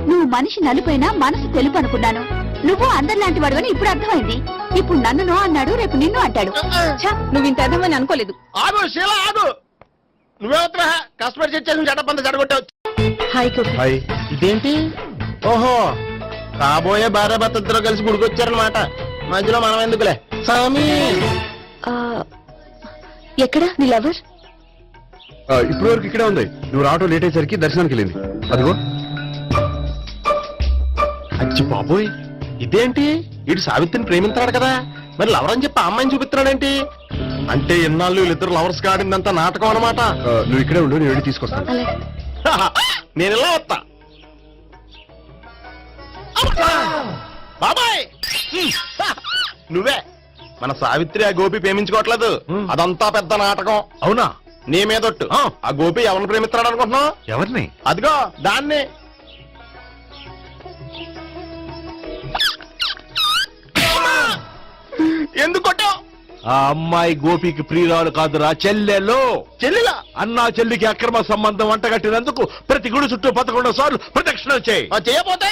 నువ్వు మనిషి నలుపైనా మనసు తెలుపు అనుకున్నాను. నువ్వు అందరిలాంటి వాడు అని ఇప్పుడు అర్థమైంది. ఇప్పుడు నన్ను నో అన్నాడు, రేపు నిన్ను అంటాడు. నువ్వు ఇంత అర్థమని అనుకోలేదు. ఆగు శీల, ఆగు. నువ్వెవరా? కస్టమర్ చెక్ చేసి చెడ్డ జడగొట్టావు. Hi hi. ఇదేంటి? ఓహో, కాబోయే భార్య భర్త ఇద్దరు కలిసి గుడికొచ్చారనమాట. మధ్యలో మనం ఎందుకులే స్వామి. ఎక్కడ నీ లవర్? ఇప్పుడు వరకు ఇక్కడే ఉంది. నువ్వు రావటం లేట్ అయ్యేసరికి దర్శనానికి వెళ్ళింది. అదిగో. అచ్చి బాబోయ్, ఇదేంటి? ఇటు సావిత్రిని ప్రేమించాడు కదా, మరి లవర్ అని చెప్పి అమ్మాయిని చూపిస్తున్నాడేంటి? అంటే ఎన్నాళ్ళు వీళ్ళిద్దరు లవర్స్ కాడిందంతా నాటకం అనమాట. నువ్వు ఇక్కడే ఉండు, నేను వెళ్ళి తీసుకొస్తాను. నేను ఇలా వస్తా. బాబాయ్, నువ్వే మన సావిత్రి ఆ గోపి ప్రేమించుకోవట్లేదు, అదంతా పెద్ద నాటకం. అవునా? నీ మీదొట్టు. ఆ గోపి ఎవరిని ప్రేమిస్తున్నాడు అనుకుంటున్నావు? ఎవరిని? అదిగో దాన్ని. ఎందుకు కొట్టావు? ఆ అమ్మాయి గోపికి ప్రియురాలు కాదురా, చెల్లెలో. చెల్లెలా? అన్నా చెల్లికి అక్రమ సంబంధం అంటగట్టినందుకు ప్రతి గుడి చుట్టూ 11 సార్లు ప్రదక్షిణలు చేయి. చేయపోతే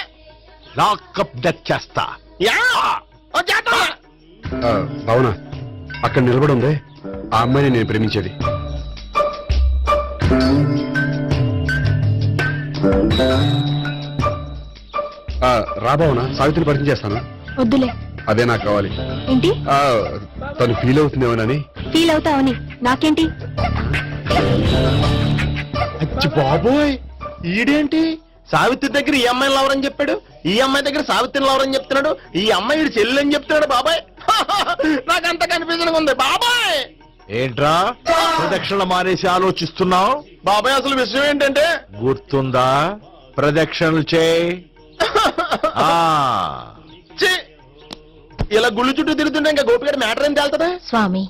లాకప్ డెత్ చేస్తా. భావన, అక్కడ నిలబడి ఉంది ఆ అమ్మాయిని నేను ప్రేమించేది. రా భావన, సావిత్రిని పరిచయం చేస్తాను. వద్దులే. అదే నాకు కావాలి. ఏంటి? తను ఫీల్ అవుతుందేమోనని. ఫీల్ అవుతావని నాకేంటి? అచ్చి బాబోయ్, ఈడేంటి సావిత్రి దగ్గర ఈ అమ్మాయిని లవరని చెప్పాడు, ఈ అమ్మాయి దగ్గర సావిత్రిని లవరని చెప్తున్నాడు, ఈ అమ్మాయి ఈడు చెల్లి అని చెప్తున్నాడు. బాబాయ్, నాకంత కన్ఫ్యూజన్ ఉంది బాబాయ్. ఏంట్రా ప్రదక్షిణ మానేసి ఆలోచిస్తున్నావు? బాబాయ్, అసలు విషయం ఏంటంటే గుర్తుందా? ప్రదక్షిణలు చేయి. ఇలా గుళ్ళు చుట్టూ తిరుగుతుంటే ఇంకా గోపిగడ మ్యాటర్ ఏం తేలుతుందా? స్వామి,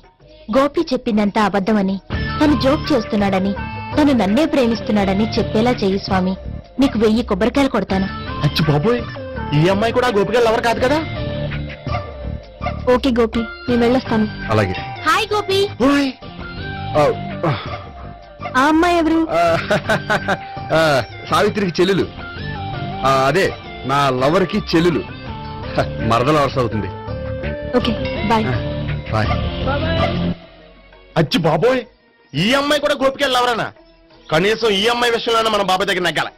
గోపి చెప్పిందంతా అబద్ధమని, తను జోక్ చేస్తున్నాడని, తను నన్నే ప్రేమిస్తున్నాడని చెప్పేలా చెయ్యి స్వామి. నీకు 1000 కొబ్బరికాయలు కొడతాను. అచ్చి బాబోయ్, ఈ అమ్మాయి కూడా గోపిగడ లవర్ కాదు కదా? ఓకే గోపి, నేను వెళ్ళొస్తాను. అలాగే. హాయ్ గోపి. ఆ అమ్మాయి ఎవరు? సావిత్రికి చెల్లెలు. అదే నా లవర్ కి చెల్లెలు. మరదల వరుస అవుతుంది. Okay bye. బాయ్. అచ్చి బాబోయ్, ఈ అమ్మాయి కూడా గోపికెళ్ళి ఎవరన్నా? కనీసం ఈ అమ్మాయి విషయంలోనే మన బాబాయ్ దగ్గర నగ్గాల.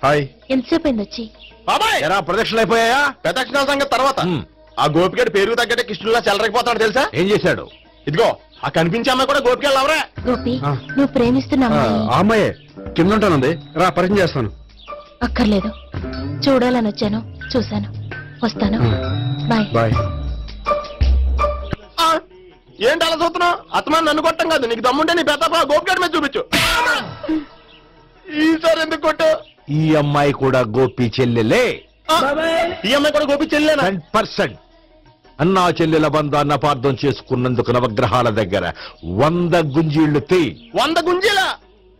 హాయ్. ఎంతసేపు అయింది వచ్చి? బాబాయ్ ఎరా ప్రదక్షిణలు అయిపోయాయా? ప్రదక్షిణాల సంగతి తర్వాత. ఆ గోపిగడి పేరు తగ్గట్టే కృష్ణులా చెలరైపోతాడు తెలుసా? ఏం చేశాడు? ఇదిగో ఆ కనిపించే అమ్మాయి కూడా గోపికెళ్ళి ఎవరా? గోపి, నువ్వు ప్రేమిస్తున్న అమ్మాయి ఆ అమ్మాయే కింద ఉంటానంది. రా పరిచయం చేస్తాను. అక్కర్లేదు, చూడాలని వచ్చాను, చూశాను, వస్తాను. బాయ్. బాయ్. ఏంటి అలా చూస్తున్నావు? అత్తమాని నన్ను కొట్టం కాదు, నీకు దమ్ముంటే నీ పెద్ద గోపిగడి మీద చూపించు. ఈసారి ఎందుకు కొట్టు? ఈ అమ్మాయి కూడా గోపి చెల్లెలే. ఈ అమ్మాయి కూడా గోపి చెల్లెనా? 100%. అన్నా చెల్లెల బంధాన్ని అపార్థం చేసుకున్నందుకు నవగ్రహాల దగ్గర 100 గుంజీళ్లు తీ. 100 గుంజీలా?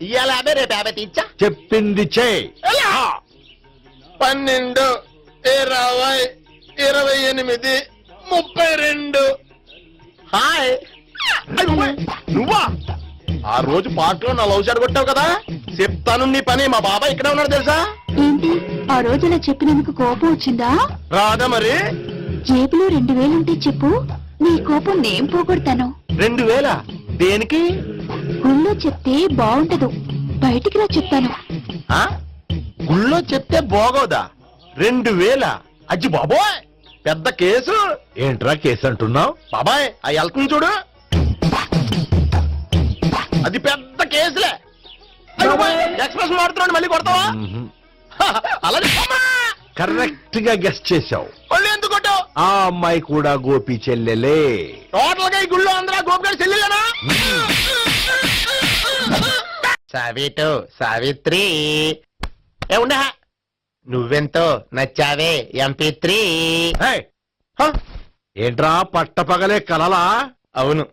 ఇవాళ 50, రేపు 50 తీచ్చా. చెప్పింది చే. 12, 20, 28, 32. హాయ్. నువ్వా? ఆ రోజు పార్టీలో నా లవ్ షాట్ కొట్టావు కదా, చెప్తాను నీ పని. మా బాబాయ్ ఇక్కడే ఉన్నాడు తెలుసా? ఏంటి ఆ రోజు అలా చెప్పినందుకు కోపం వచ్చిందా? రాదా మరి? జేబులో 2000 ఉంటే చెప్పు, నీ కోపం నేను పోగొడతాను. 2000? దేనికి? గుళ్ళో చెప్తే బాగుంటదు, బయటికి రా చెప్తాను. గుళ్ళో చెప్తే బాగోదా? 2000? అజ్జి బాబోయ్, పెద్ద కేసు. ఏంట్రా కేసు అంటున్నావు? బాబాయ్ ఆ వెళ్తుంది చూడు, అది పెద్ద కేసులే. ఎక్స్ప్రెస్ మాడుతున్నాడు, మళ్ళీ కొడతావా? అలాగే కరెక్ట్ గా గెస్ట్ చేశావు. మళ్ళీ ఎందుకు కొట్టావు? ఆ అమ్మాయి కూడా గోపి చెల్లెలే. టోటల్ గా ఈ గుళ్ళో అందరూ గోపిగారు చెల్లెలేనా? సావిటు, సావిత్రి ఉండ, నువ్వెంతో నచ్చావే MP3. ఏంట్రా పట్టపగలే కలలా? అవును,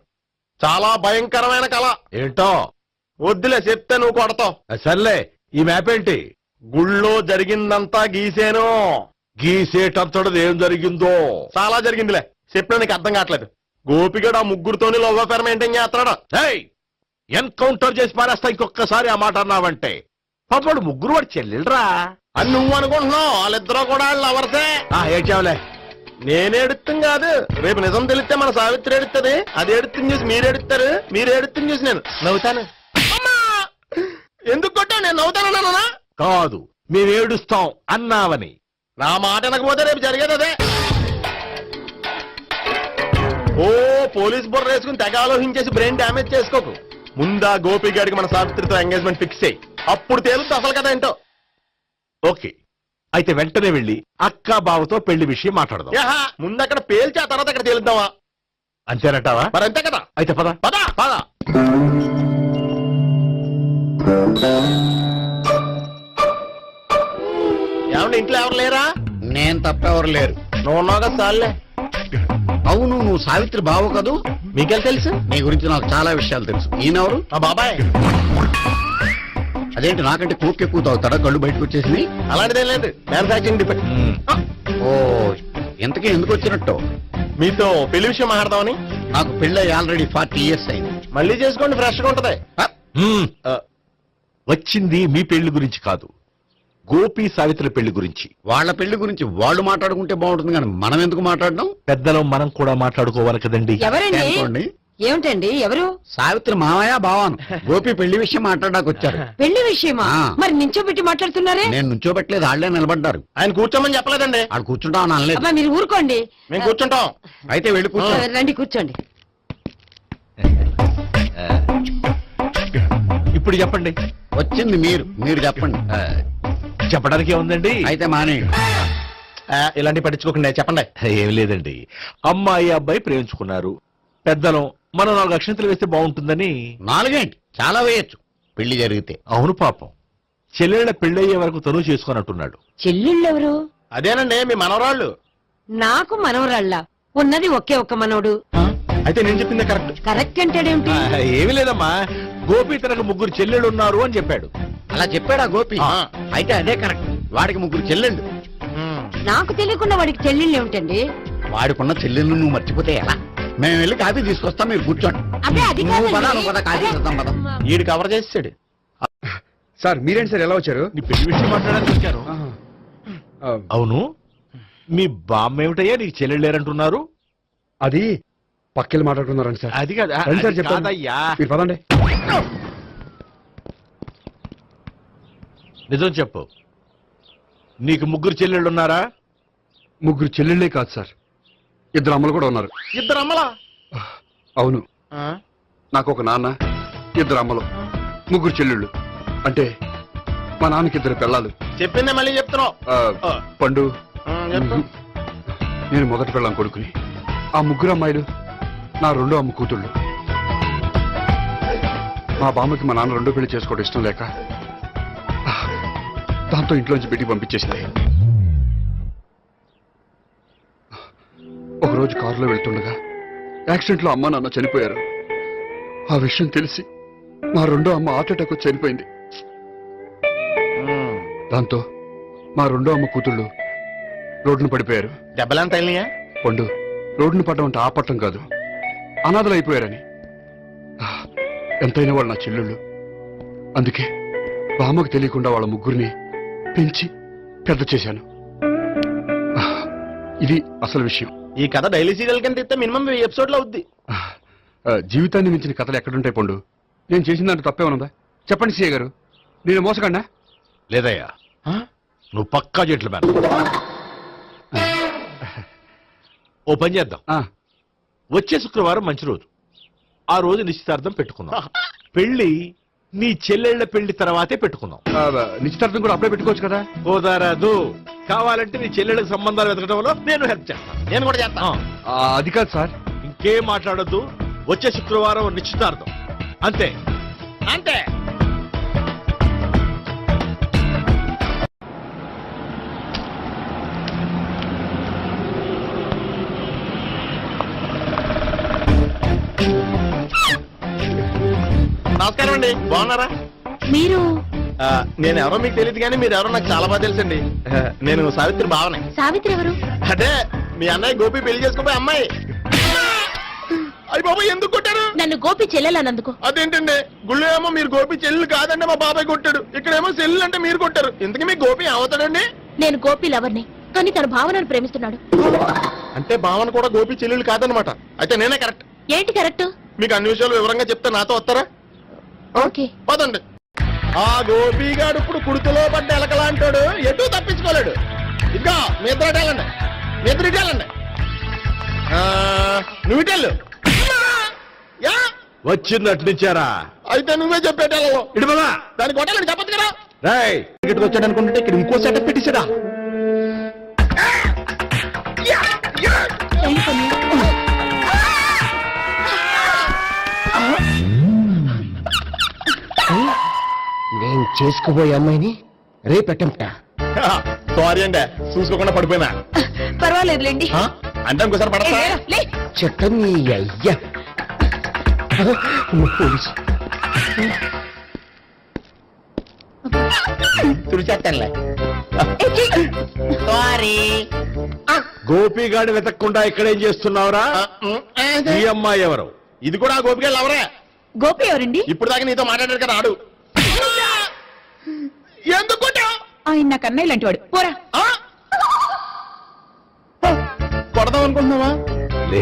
చాలా భయంకరమైన కళ. ఏంటో? వద్దులే, చెప్తే నువ్వు కొడతావు. సర్లే, ఈ మ్యాప్ ఏంటి? గుళ్ళో జరిగిందంతా గీసేను. గీసేటంతటది ఏం జరిగిందో? చాలా జరిగిందిలే, చెప్పినా నీకు అర్థం కావట్లేదు. గోపిగడు ఆ ముగ్గురుతోని లవ్ అఫేర్ మెయింటైన్ చేస్తాడా? ఎన్కౌంటర్ చేసి పారేస్తా ఇంకొకసారి ఆ మాట అన్నావంటే. పాపడు ముగ్గురు వాడు చెల్లెలరా అని నువ్వు అనుకుంటున్నావు, వాళ్ళిద్దరూ కూడా లవర్సే. ఏడ్చావులే. నేనేడుతుంది కాదు, రేపు నిజం తెలిస్తే మన సావిత్రి ఎడుతుంది. అది ఎడుతుంది చూసి మీరు ఎడుతారు, మీరు ఎడుతుంది చూసి నేను నవ్వుతాను. ఎందుకు కొట్టా? నేను నవ్వుతానన్నా? కాదు, మేమేడుస్తాం అన్నావని. నా మాట అనకపోతే రేపు జరిగేది అదే. ఓ పోలీస్ బుర్ర వేసుకుని తెగ ఆలోచించేసి బ్రెయిన్ డ్యామేజ్ చేసుకోకు. ముందా గోపి గారికి మన సావిత్రితో ఎంగేజ్మెంట్ ఫిక్స్ అయ్యి, అప్పుడు తేలుతుంది అసలు కదా ఏంటో. ఓకే, అయితే వెంటనే వెళ్ళి అక్క బావతో పెళ్లి విషయం మాట్లాడదాం. ముందు అక్కడ పేల్చి ఆ తర్వాత అక్కడ తేలుద్దామా? అంతేనంటావా? మరి అంతే కదా. అయితే పద పద పద. ఏమండి ఇంట్లో ఎవరు లేరా? నేను తప్పెవరు లేరు. నువ్వు ఉన్నావు కదా సార్లే. అవును, నువ్వు సావిత్రి బావు కదూ? మీకెళ్ళి తెలుసు? నీ గురించి నాకు చాలా విషయాలు తెలుసు. ఈయనెవరు? మా బాబాయ్. అదేంటి నాకంటే కోక్ ఎక్కువ తాగుతాడా? కళ్ళు బయటకు వచ్చేసి. అలాంటిదేం లేదు, మ్యానుఫాక్చరింగ్ డిఫెక్ట్. ఓ, ఇంతకీ ఎందుకు వచ్చినట్టు? మీతో పెళ్లి విషయం మాట్లాడదామని. నాకు పెళ్ళి ఆల్రెడీ 40 years అయింది. మళ్ళీ చేసుకోండి, ఫ్రెష్ గా ఉంటది. వచ్చింది మీ పెళ్లి గురించి కాదు, గోపి సావిత్రి పెళ్లి గురించి. వాళ్ళ పెళ్లి గురించి వాళ్ళు మాట్లాడుకుంటే బాగుంటుంది, కానీ మనం ఎందుకు మాట్లాడడం? పెద్దలో మనం కూడా మాట్లాడుకోవాలి కదండి. ఎవరండి? ఏమిటండి? ఎవరు? సావిత్రి మామయ్య బావాను. గోపి పెళ్లి విషయం మాట్లాడడానికి వచ్చారు. పెళ్లి విషయమా? మరి నించోబెట్టి మాట్లాడుతున్నారే? నేను నుంచోబెట్టలేదు, వాళ్ళే నిలబడ్డారు. ఆయన కూర్చోమని చెప్పలేదండి. వాళ్ళు కూర్చుంటాం అనలేదు. అబ్బా మీరు ఊరుకోండి. మేము కూర్చుంటాం. అయితే వెళ్ళి కూర్చో. రండి కూర్చోండి. ఇప్పుడు చెప్పండి. వచ్చింది మీరు చెప్పండి. చెప్పడానికి ఏముందండి? అయితే మానే. ఇలాంటి పట్టించుకోకుండా చెప్పండి. ఏం లేదండి, అమ్మాయి అబ్బాయి ప్రేమించుకున్నారు. పెద్దలం మనం 4 అక్షంతలు వేస్తే బాగుంటుందని. 4 చాలా వేయచ్చు పెళ్లి జరిగితే. అవును, పాపం చెల్లెళ్ళ పెళ్ళయ్యే వరకు తను చేసుకున్నట్టున్నాడు. చెల్లెళ్ళెవరు? అదేనండి మీ మనవరాళ్ళు. నాకు మనవరాళ్ళ ఉన్నది ఒకే ఒక్క మనవడు. అయితే నేను చెప్పిందే కరెక్ట్. కరెక్ట్ అంటాడేమిటి? ఏమి లేదమ్మా, గోపి తనకు 3 చెల్లెళ్ళు ఉన్నారు అని చెప్పాడు. అలా చెప్పాడా గోపి? అయితే అదే కరెక్ట్. వాడికి 3 చెల్లెళ్ళు. నాకు తెలియకుండా వాడికి చెల్లెళ్ళు ఏమిటండి? వాడికున్న చెల్లెళ్ళు నువ్వు మర్చిపోతే ఎలా? మేము వెళ్ళి కాఫీ తీసుకొస్తాం, మీరు కూర్చోండి. అదే అది నువ్వు పద, నువ్వు పద, కాఫీ చేద్దాం పద. ఈడు కవర్ చేసాడు. సార్ మీరేంటి సార్ ఎలా వచ్చారు? నీ పెళ్లి విషయం మాట్లాడడానికి వచ్చాను. అవును, మీ బామ్మ ఏమిటయ్యా నీకు చెల్లెళ్ళు లేరంటున్నారు? అది పక్కెళ్ళి మాట్లాడుకున్నారండి సార్. అది కాదు, రండి సార్ అది చెప్తాను. కాదయ్యా. మీరు పదండి. నిజం చెప్పు, నీకు ముగ్గురు చెల్లెళ్ళు ఉన్నారా? ముగ్గురు చెల్లెళ్ళే కాదు సార్, ఇద్దరు అమ్మలు కూడా ఉన్నారు. ఇద్దరు అమ్మలా? అవును, నాకు ఒక నాన్న, ఇద్దరు అమ్మలు, ముగ్గురు చెల్లెళ్ళు. అంటే మా నాన్నకి ఇద్దరు పిల్లలు. చెప్పిందే మళ్ళీ చెప్తున్నావు. పండు, నేను మొదటి పిల్లం కొడుకుని. ఆ ముగ్గురు అమ్మాయిలు నా రెండో అమ్మ కూతుళ్ళు. మా బామ్మకి మా నాన్న రెండో పెళ్లి చేసుకోవడం ఇష్టం లేక దాంతో ఇంట్లోంచి పెట్టి పంపించేసింది. ఒకరోజు కారులో వెళ్తుండగా యాక్సిడెంట్ లో అమ్మ నాన్న చనిపోయారు. ఆ విషయం తెలిసి మా రెండో అమ్మ హార్ట్ అటాక్ వచ్చి చనిపోయింది. దాంతో మా రెండో అమ్మ కూతుళ్ళు రోడ్డును పడిపోయారు. దెబ్బలంతా వెళ్ళినాయా? పండు, రోడ్డును పడ్డం అంటే ఆపట్టం కాదు, అనాథలు అయిపోయారని. ఎంతైనా వాళ్ళు నా చెల్లెళ్ళు. అందుకే బామ్మకు తెలియకుండా వాళ్ళ ముగ్గురిని పెంచి పెద్ద చేశాను. ఇది అసలు విషయం. ఈ కథ డైలీ సీరియల్ కింద ఇస్తే మినిమం ఎపిసోడ్ లో అవుద్ది. జీవితాన్ని మించిన కథలు ఎక్కడుంటాయి పండు? నేను చేసిన దాంట్లో తప్పే ఉన్నదా? చెప్పండి సీఏ గారు, నేను మోసగండా? లేదయ్యా, నువ్వు పక్కా చెట్లు మేన. ఓ పని చేద్దాం, వచ్చే శుక్రవారం మంచి రోజు, ఆ రోజు నిశ్చితార్థం పెట్టుకుందాం. పెళ్లి నీ చెల్లెళ్ల పెళ్లి తర్వాతే పెట్టుకుందాం. నిశ్చితార్థం కూడా అప్పుడే పెట్టుకోవచ్చు కదా? కుదరదు, కావాలంటే నీ చెల్లెళ్ళకి సంబంధాలు వెతకడంలో నేను హెల్ప్ చేస్తాను. నేను కూడా చేస్తాను. అది కాదు సార్. ఇంకేం మాట్లాడొద్దు, వచ్చే శుక్రవారం నిశ్చితార్థం, అంతే అంతే. నమస్కారం అండి, బాగున్నారా? మీరు నేను ఎవరో మీకు తెలియదు కానీ మీరు ఎవరో నాకు చాలా బాగా తెలుసండి. నేను సావిత్రి భావనే. సావిత్రి ఎవరు? అదే మీ అన్నయ్య గోపి పెళ్లి చేసుకోపోయి అమ్మాయి. అయ్యి బాబాయ్, ఎందుకు కొట్టారు? నన్ను గోపి చెల్లెలన్నందుకు. అదేంటండి, గుళ్ళు ఏమో మీరు గోపి చెల్లెలు కాదండి మా బాబాయ్ కొట్టాడు, ఇక్కడేమో చెల్లెలు అంటే మీరు కొట్టారు. ఇంతకీ మీ గోపి అవుతాడండి? నేను గోపి లవర్ని, కానీ తన భావనను ప్రేమిస్తున్నాడు. అంటే భావన కూడా గోపి చెల్లెలు కాదనమాట. అయితే నేనే కరెక్ట్. ఏంటి కరెక్ట్? మీకు అన్ని విషయాలు వివరంగా చెప్తే నాతో వస్తారా? ఓకే, పదండి. ఆ గోపిగాడు ఇప్పుడు కుడుతులో పడ్డ ఎలకలాంటాడు, ఎటు తప్పించుకోలేడు. ఇంకా మీ ఇద్దరు వెళ్ళండి, మీ ఇద్దరు వెళ్ళండి. నువ్వు ఇటెళ్ళు. వచ్చిందటు నుంచారా? అయితే నువ్వే చెప్పేటెళ్ళవు. ఇటువదా దానికి కొట్టాలని చెప్పచ్చు కదా. రాయ్, ఇక్కడికి వచ్చాడు అనుకుంటే ఇక్కడ ఇంకో సెటప్ పెట్టించడా? నేను చేసుకోబోయే అమ్మాయిని రేపెట్టంట. సారీ అండి, చూసుకోకుండా పడిపోయినా. పర్వాలేదులేండి. అంటే ఇంకోసారి పడతా. చెత్త నీ అయ్యా. తుడిచేస్తానులే. గోపిగాడు వెతకకుండా ఇక్కడేం చేస్తున్నావురా? ఈ అమ్మాయి ఎవరు? ఇది కూడా ఆ గోపిగాడు ఎవరే? గోపి ఎవరండి? ఇప్పుడు దాకా నీతో మాట్లాడారు కదా, ఆడు. ఎందుకు ఆయన నాకు అన్నయ్య లాంటి వాడు. పోరా. కొడదాం అనుకుంటున్నావా?